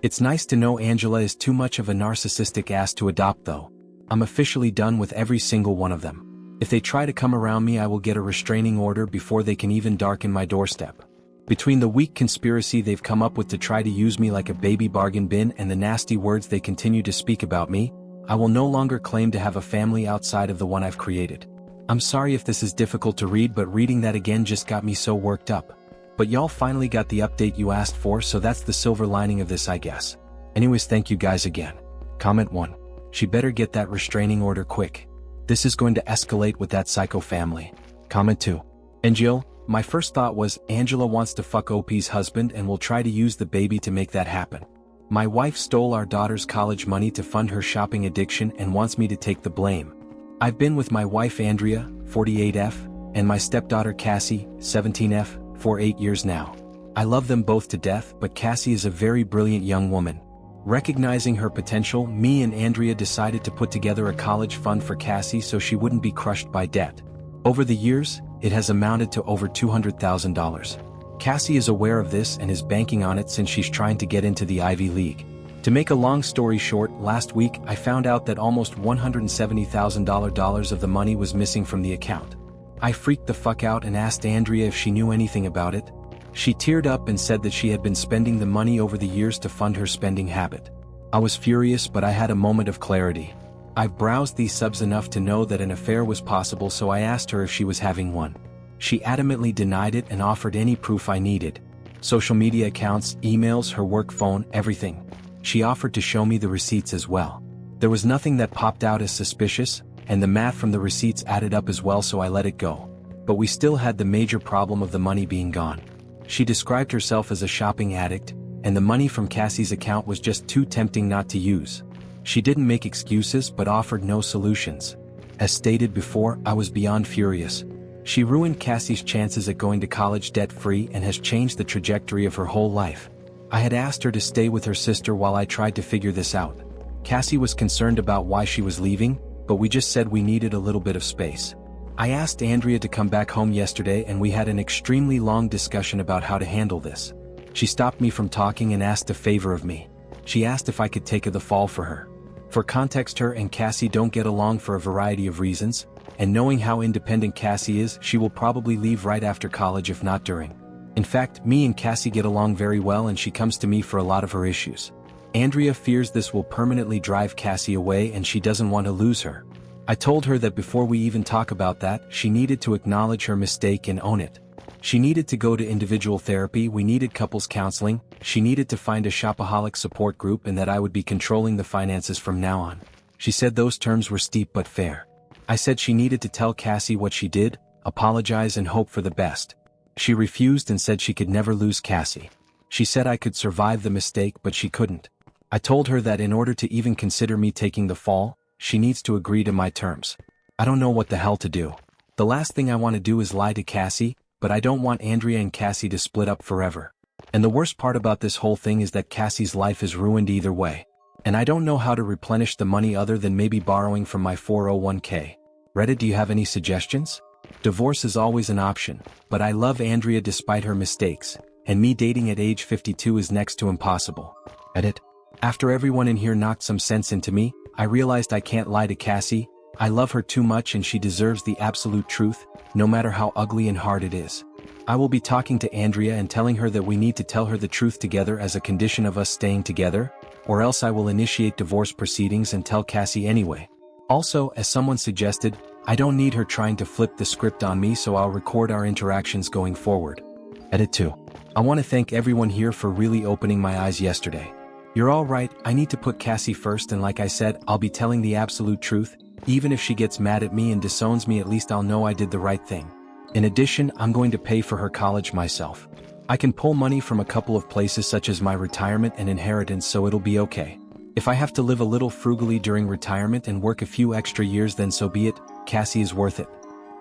It's nice to know Angela is too much of a narcissistic ass to adopt though. I'm officially done with every single one of them. If they try to come around me, I will get a restraining order before they can even darken my doorstep. Between the weak conspiracy they've come up with to try to use me like a baby bargain bin and the nasty words they continue to speak about me, I will no longer claim to have a family outside of the one I've created. I'm sorry if this is difficult to read, but reading that again just got me so worked up. But y'all finally got the update you asked for, so that's the silver lining of this, I guess. Anyways, thank you guys again. Comment 1. She better get that restraining order quick. This is going to escalate with that psycho family. Comment 2. And Jill, my first thought was Angela wants to fuck OP's husband and will try to use the baby to make that happen. My wife stole our daughter's college money to fund her shopping addiction and wants me to take the blame. I've been with my wife Andrea, 48F, and my stepdaughter Cassie, 17F, for 8 years now. I love them both to death, but Cassie is a very brilliant young woman. Recognizing her potential, me and Andrea decided to put together a college fund for Cassie so she wouldn't be crushed by debt. Over the years, it has amounted to over $200,000. Cassie is aware of this and is banking on it since she's trying to get into the Ivy League. To make a long story short, last week I found out that almost $170,000 of the money was missing from the account. I freaked the fuck out and asked Andrea if she knew anything about it. She teared up and said that she had been spending the money over the years to fund her spending habit. I was furious, but I had a moment of clarity. I've browsed these subs enough to know that an affair was possible, so I asked her if she was having one. She adamantly denied it and offered any proof I needed. Social media accounts, emails, her work phone, everything. She offered to show me the receipts as well. There was nothing that popped out as suspicious, and the math from the receipts added up as well, so I let it go. But we still had the major problem of the money being gone. She described herself as a shopping addict, and the money from Cassie's account was just too tempting not to use. She didn't make excuses but offered no solutions. As stated before, I was beyond furious. She ruined Cassie's chances at going to college debt-free and has changed the trajectory of her whole life. I had asked her to stay with her sister while I tried to figure this out. Cassie was concerned about why she was leaving, but we just said we needed a little bit of space. I asked Andrea to come back home yesterday and we had an extremely long discussion about how to handle this. She stopped me from talking and asked a favor of me. She asked if I could take the fall for her. For context, her and Cassie don't get along for a variety of reasons, and knowing how independent Cassie is, she will probably leave right after college if not during. In fact, me and Cassie get along very well and she comes to me for a lot of her issues. Andrea fears this will permanently drive Cassie away and she doesn't want to lose her. I told her that before we even talk about that, she needed to acknowledge her mistake and own it. She needed to go to individual therapy, we needed couples counseling, she needed to find a shopaholic support group, and that I would be controlling the finances from now on. She said those terms were steep but fair. I said she needed to tell Cassie what she did, apologize and hope for the best. She refused and said she could never lose Cassie. She said I could survive the mistake but she couldn't. I told her that in order to even consider me taking the fall, she needs to agree to my terms. I don't know what the hell to do. The last thing I want to do is lie to Cassie, but I don't want Andrea and Cassie to split up forever. And the worst part about this whole thing is that Cassie's life is ruined either way. And I don't know how to replenish the money other than maybe borrowing from my 401k. Reddit, do you have any suggestions? Divorce is always an option, but I love Andrea despite her mistakes, and me dating at age 52 is next to impossible. Edit. After everyone in here knocked some sense into me, I realized I can't lie to Cassie. I love her too much and she deserves the absolute truth, no matter how ugly and hard it is. I will be talking to Andrea and telling her that we need to tell her the truth together as a condition of us staying together, or else I will initiate divorce proceedings and tell Cassie anyway. Also, as someone suggested, I don't need her trying to flip the script on me, so I'll record our interactions going forward. Edit 2. I want to thank everyone here for really opening my eyes yesterday. You're all right, I need to put Cassie first, and like I said, I'll be telling the absolute truth. Even if she gets mad at me and disowns me, at least I'll know I did the right thing. In addition, I'm going to pay for her college myself. I can pull money from a couple of places such as my retirement and inheritance, so it'll be okay. If I have to live a little frugally during retirement and work a few extra years, then so be it. Cassie is worth it.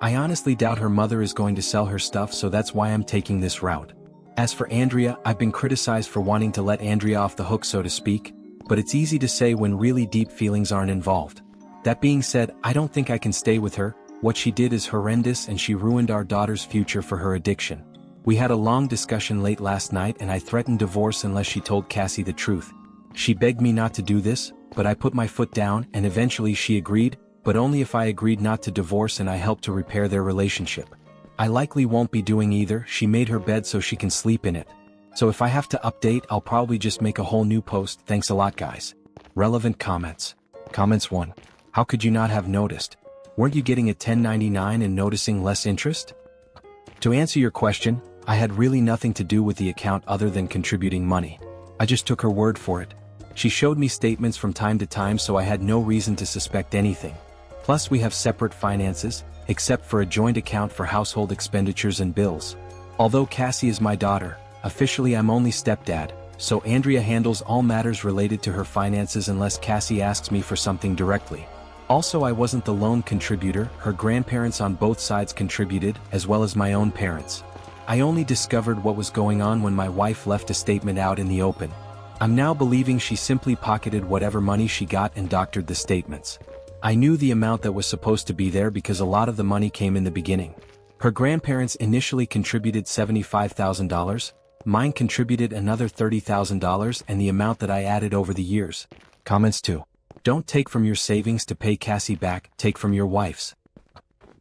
I honestly doubt her mother is going to sell her stuff, so that's why I'm taking this route. As for Andrea, I've been criticized for wanting to let Andrea off the hook, so to speak, but it's easy to say when really deep feelings aren't involved. That being said, I don't think I can stay with her. What she did is horrendous and she ruined our daughter's future for her addiction. We had a long discussion late last night and I threatened divorce unless she told Cassie the truth. She begged me not to do this, but I put my foot down and eventually she agreed, but only if I agreed not to divorce and I helped to repair their relationship. I likely won't be doing either. She made her bed so she can sleep in it. So if I have to update, I'll probably just make a whole new post. Thanks a lot, guys. Relevant comments. Comments 1. How could you not have noticed? Weren't you getting a 1099 and noticing less interest? To answer your question, I had really nothing to do with the account other than contributing money. I just took her word for it. She showed me statements from time to time, so I had no reason to suspect anything. Plus, we have separate finances, except for a joint account for household expenditures and bills. Although Cassie is my daughter, officially I'm only stepdad, so Andrea handles all matters related to her finances unless Cassie asks me for something directly. Also, I wasn't the lone contributor. Her grandparents on both sides contributed, as well as my own parents. I only discovered what was going on when my wife left a statement out in the open. I'm now believing she simply pocketed whatever money she got and doctored the statements. I knew the amount that was supposed to be there because a lot of the money came in the beginning. Her grandparents initially contributed $75,000, mine contributed another $30,000, and the amount that I added over the years. Comments 2. Don't take from your savings to pay Cassie back, take from your wife's.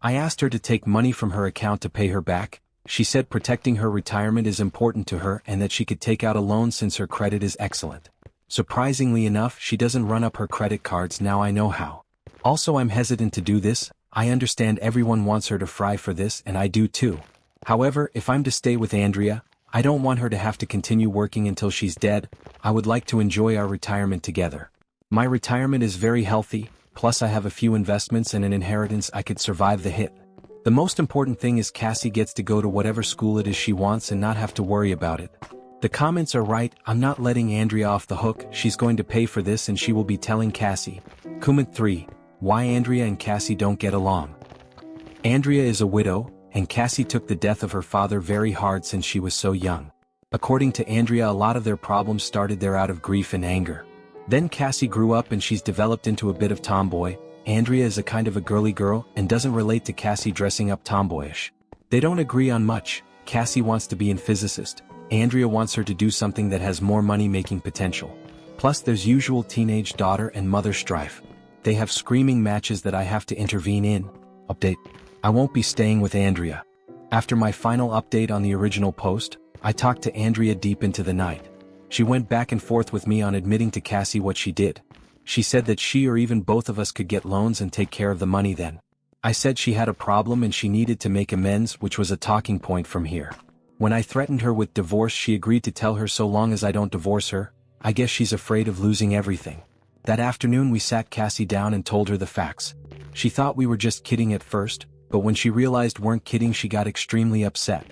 I asked her to take money from her account to pay her back. She said protecting her retirement is important to her and that she could take out a loan since her credit is excellent. Surprisingly enough, she doesn't run up her credit cards. Now I know how. Also, I'm hesitant to do this. I understand everyone wants her to fry for this, and I do too. However, if I'm to stay with Andrea, I don't want her to have to continue working until she's dead. I would like to enjoy our retirement together. My retirement is very healthy, plus I have a few investments and an inheritance. I could survive the hit. The most important thing is Cassie gets to go to whatever school it is she wants and not have to worry about it. The comments are right. I'm not letting Andrea off the hook. She's going to pay for this and she will be telling Cassie. Comment 3. Why Andrea and Cassie don't get along. Andrea is a widow, and Cassie took the death of her father very hard since she was so young. According to Andrea, a lot of their problems started there out of grief and anger. Then Cassie grew up and she's developed into a bit of tomboy. Andrea is a kind of a girly girl and doesn't relate to Cassie dressing up tomboyish. They don't agree on much. Cassie wants to be a physicist. Andrea wants her to do something that has more money-making potential. Plus there's usual teenage daughter and mother strife. They have screaming matches that I have to intervene in. Update. I won't be staying with Andrea. After my final update on the original post, I talked to Andrea deep into the night. She went back and forth with me on admitting to Cassie what she did. She said that she or even both of us could get loans and take care of the money then. I said she had a problem and she needed to make amends, which was a talking point from here. When I threatened her with divorce, she agreed to tell her so long as I don't divorce her. I guess she's afraid of losing everything. That afternoon we sat Cassie down and told her the facts. She thought we were just kidding at first, but when she realized weren't kidding, she got extremely upset.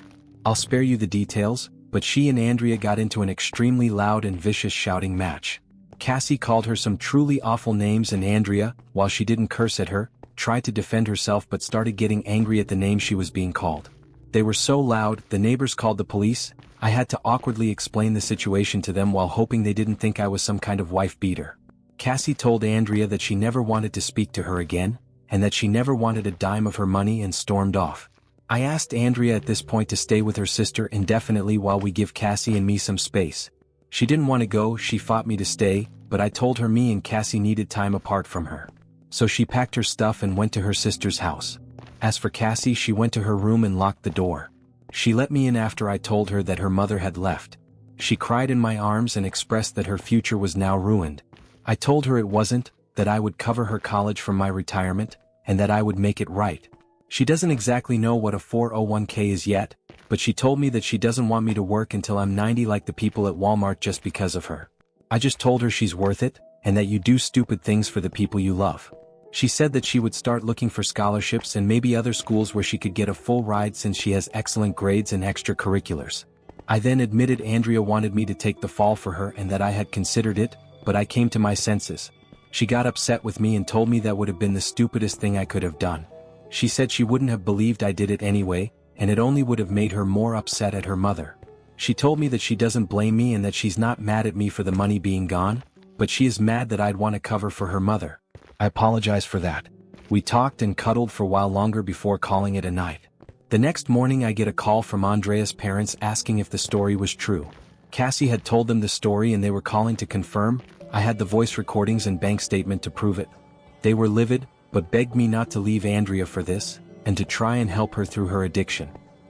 I'll spare you the details, but she and Andrea got into an extremely loud and vicious shouting match. Cassie called her some truly awful names and Andrea, while she didn't curse at her, tried to defend herself but started getting angry at the name she was being called. They were so loud, the neighbors called the police. I had to awkwardly explain the situation to them while hoping they didn't think I was some kind of wife beater. Cassie told Andrea that she never wanted to speak to her again, and that she never wanted a dime of her money, and stormed off. I asked Andrea at this point to stay with her sister indefinitely while we give Cassie and me some space. She didn't want to go, she fought me to stay, but I told her me and Cassie needed time apart from her. So she packed her stuff and went to her sister's house. As for Cassie, she went to her room and locked the door. She let me in after I told her that her mother had left. She cried in my arms and expressed that her future was now ruined. I told her it wasn't, that I would cover her college from my retirement, and that I would make it right. She doesn't exactly know what a 401k is yet, but she told me that she doesn't want me to work until I'm 90 like the people at Walmart just because of her. I just told her she's worth it, and that you do stupid things for the people you love. She said that she would start looking for scholarships and maybe other schools where she could get a full ride since she has excellent grades and extracurriculars. I then admitted Andrea wanted me to take the fall for her and that I had considered it, but I came to my senses. She got upset with me and told me that would have been the stupidest thing I could have done. She said she wouldn't have believed I did it anyway, and it only would have made her more upset at her mother. She told me that she doesn't blame me and that she's not mad at me for the money being gone, but she is mad that I'd want to cover for her mother. I apologize for that. We talked and cuddled for a while longer before calling it a night. The next morning I get a call from Andrea's parents asking if the story was true. Cassie had told them the story and they were calling to confirm. I had the voice recordings and bank statement to prove it. They were livid, but begged me not to leave Andrea for this, and to try and help her through her addiction.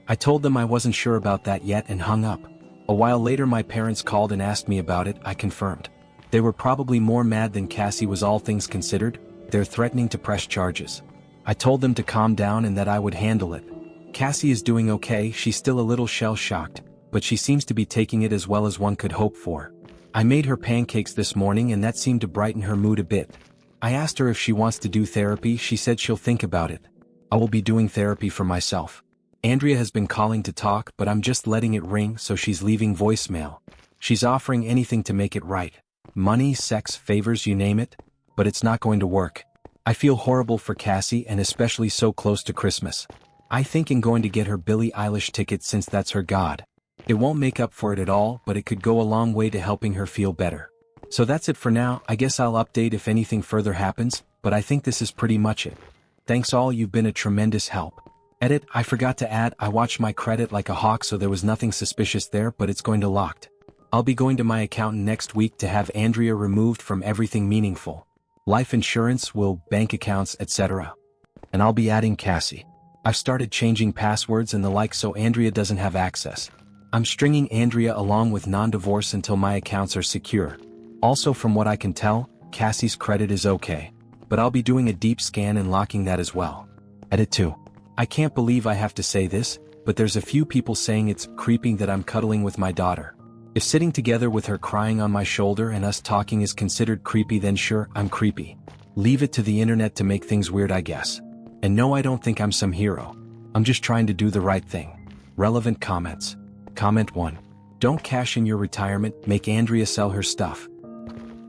I told them I wasn't sure about that yet and hung up. A while later my parents called and asked me about it. I confirmed. They were probably more mad than Cassie was, all things considered. They're threatening to press charges. I told them to calm down and that I would handle it. Cassie is doing okay, she's still a little shell-shocked, but she seems to be taking it as well as one could hope for. I made her pancakes this morning and that seemed to brighten her mood a bit. I asked her if she wants to do therapy. She said she'll think about it. I will be doing therapy for myself. Andrea has been calling to talk, but I'm just letting it ring, so she's leaving voicemail. She's offering anything to make it right. Money, sex, favors, you name it. But it's not going to work. I feel horrible for Cassie, and especially so close to Christmas. I think I'm going to get her Billie Eilish ticket since that's her god. It won't make up for it at all, but it could go a long way to helping her feel better. So that's it for now. I guess I'll update if anything further happens, but I think this is pretty much it. Thanks all, you've been a tremendous help. Edit, I forgot to add, I watched my credit like a hawk, so there was nothing suspicious there, but it's going to locked. I'll be going to my accountant next week to have Andrea removed from everything meaningful. Life insurance, will, bank accounts, etc. And I'll be adding Cassie. I've started changing passwords and the like so Andrea doesn't have access. I'm stringing Andrea along with non-divorce until my accounts are secure. Also, from what I can tell, Cassie's credit is okay. But I'll be doing a deep scan and locking that as well. Edit 2. I can't believe I have to say this, but there's a few people saying it's creeping that I'm cuddling with my daughter. If sitting together with her crying on my shoulder and us talking is considered creepy, then sure, I'm creepy. Leave it to the internet to make things weird, I guess. And no, I don't think I'm some hero. I'm just trying to do the right thing. Relevant comments. Comment 1. Don't cash in your retirement, make Andrea sell her stuff.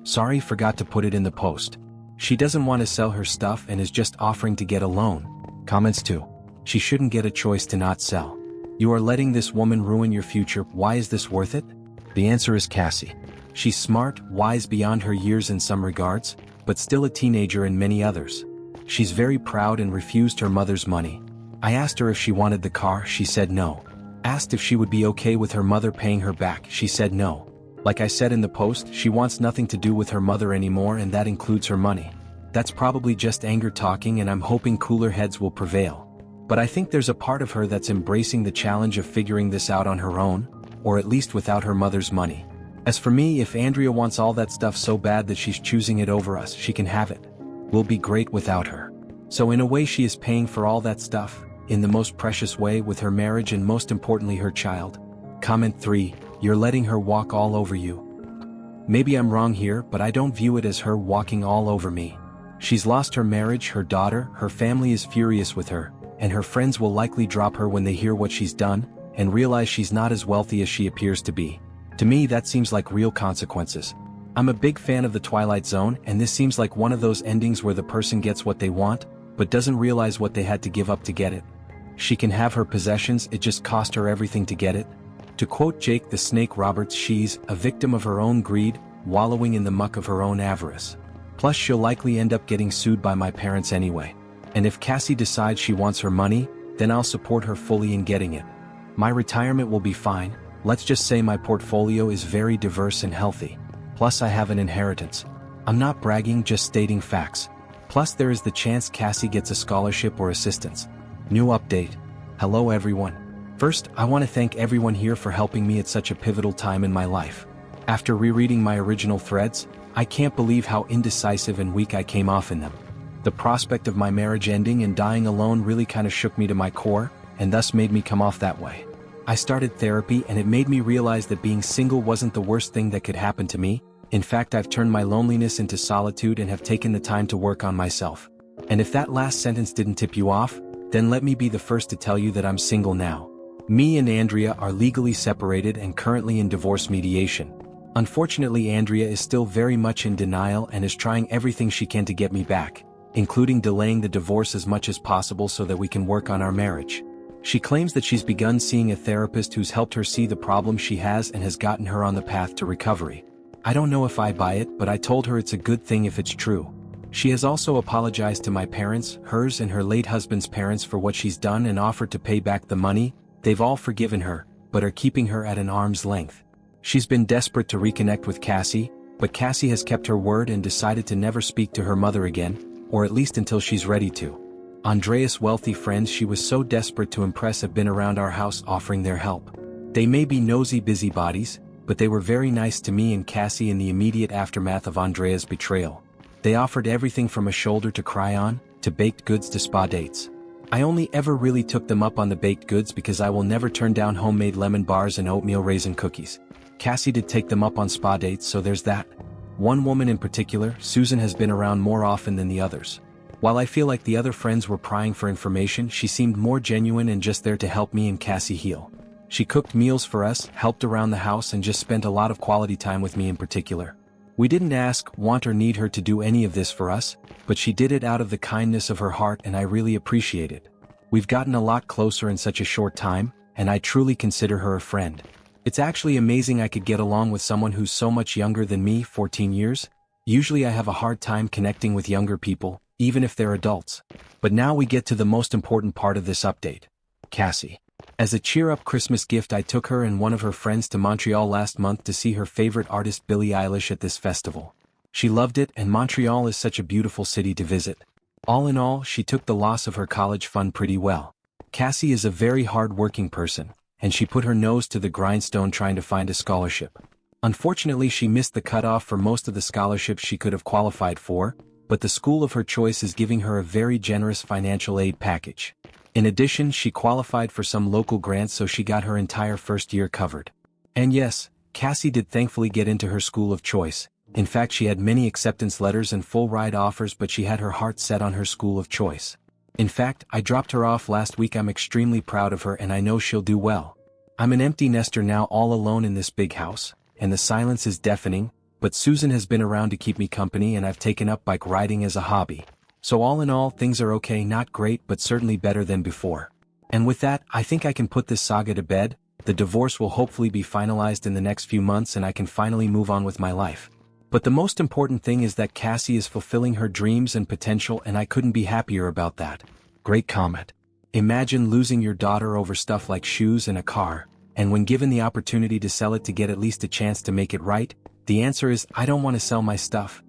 Sorry, forgot to put it in the post. She doesn't want to sell her stuff and is just offering to get a loan. Comments 2. She shouldn't get a choice to not sell. You are letting this woman ruin your future. Why is this worth it? The answer is Cassie. She's smart, wise beyond her years in some regards, but still a teenager in many others. She's very proud and refused her mother's money. I asked her if she wanted the car, she said no. Asked if she would be okay with her mother paying her back, she said no. Like I said in the post, she wants nothing to do with her mother anymore, and that includes her money. That's probably just anger talking, and I'm hoping cooler heads will prevail. But I think there's a part of her that's embracing the challenge of figuring this out on her own, or at least without her mother's money. As for me, if Andrea wants all that stuff so bad that she's choosing it over us, she can have it. We'll be great without her. So in a way she is paying for all that stuff, in the most precious way, with her marriage and most importantly her child. Comment 3. You're letting her walk all over you. Maybe I'm wrong here, but I don't view it as her walking all over me. She's lost her marriage, her daughter, her family is furious with her, and her friends will likely drop her when they hear what she's done, and realize she's not as wealthy as she appears to be. To me, that seems like real consequences. I'm a big fan of The Twilight Zone, and this seems like one of those endings where the person gets what they want, but doesn't realize what they had to give up to get it. She can have her possessions, it just cost her everything to get it. To quote Jake the Snake Roberts, she's a victim of her own greed, wallowing in the muck of her own avarice. Plus she'll likely end up getting sued by my parents anyway. And if Cassie decides she wants her money, then I'll support her fully in getting it. My retirement will be fine. Let's just say my portfolio is very diverse and healthy. Plus I have an inheritance. I'm not bragging, just stating facts. Plus there is the chance Cassie gets a scholarship or assistance. New update. Hello everyone. First, I want to thank everyone here for helping me at such a pivotal time in my life. After rereading my original threads, I can't believe how indecisive and weak I came off in them. The prospect of my marriage ending and dying alone really kind of shook me to my core, and thus made me come off that way. I started therapy and it made me realize that being single wasn't the worst thing that could happen to me. In fact, I've turned my loneliness into solitude and have taken the time to work on myself. And if that last sentence didn't tip you off, then let me be the first to tell you that I'm single now. Me and Andrea are legally separated and currently in divorce mediation. Unfortunately, Andrea is still very much in denial and is trying everything she can to get me back, including delaying the divorce as much as possible so that we can work on our marriage. She claims that she's begun seeing a therapist who's helped her see the problem she has and has gotten her on the path to recovery. I don't know if I buy it, but I told her it's a good thing if it's true. She has also apologized to my parents, hers and her late husband's parents, for what she's done and offered to pay back the money. They've all forgiven her, but are keeping her at an arm's length. She's been desperate to reconnect with Cassie, but Cassie has kept her word and decided to never speak to her mother again, or at least until she's ready to. Andrea's wealthy friends she was so desperate to impress have been around our house offering their help. They may be nosy busybodies, but they were very nice to me and Cassie in the immediate aftermath of Andrea's betrayal. They offered everything from a shoulder to cry on, to baked goods to spa dates. I only ever really took them up on the baked goods because I will never turn down homemade lemon bars and oatmeal raisin cookies. Cassie did take them up on spa dates, so there's that. One woman in particular, Susan, has been around more often than the others. While I feel like the other friends were prying for information, she seemed more genuine and just there to help me and Cassie heal. She cooked meals for us, helped around the house, and just spent a lot of quality time with me in particular. We didn't ask, want, or need her to do any of this for us, but she did it out of the kindness of her heart and I really appreciate it. We've gotten a lot closer in such a short time, and I truly consider her a friend. It's actually amazing I could get along with someone who's so much younger than me, 14 years. Usually I have a hard time connecting with younger people, even if they're adults. But now we get to the most important part of this update. Cassie. As a cheer-up Christmas gift, I took her and one of her friends to Montreal last month to see her favorite artist Billie Eilish at this festival. She loved it, and Montreal is such a beautiful city to visit. All in all, she took the loss of her college fund pretty well. Cassie is a very hard-working person, and she put her nose to the grindstone trying to find a scholarship. Unfortunately, she missed the cutoff for most of the scholarships she could have qualified for, but the school of her choice is giving her a very generous financial aid package. In addition, she qualified for some local grants, so she got her entire first year covered. And yes, Cassie did thankfully get into her school of choice. In fact, she had many acceptance letters and full ride offers, but she had her heart set on her school of choice. In fact, I dropped her off last week. I'm extremely proud of her and I know she'll do well. I'm an empty nester now, all alone in this big house, and the silence is deafening, but Susan has been around to keep me company and I've taken up bike riding as a hobby. So all in all, things are okay, not great, but certainly better than before. And with that, I think I can put this saga to bed. The divorce will hopefully be finalized in the next few months and I can finally move on with my life. But the most important thing is that Cassie is fulfilling her dreams and potential, and I couldn't be happier about that. Great comment. Imagine losing your daughter over stuff like shoes and a car, and when given the opportunity to sell it to get at least a chance to make it right, the answer is, I don't want to sell my stuff.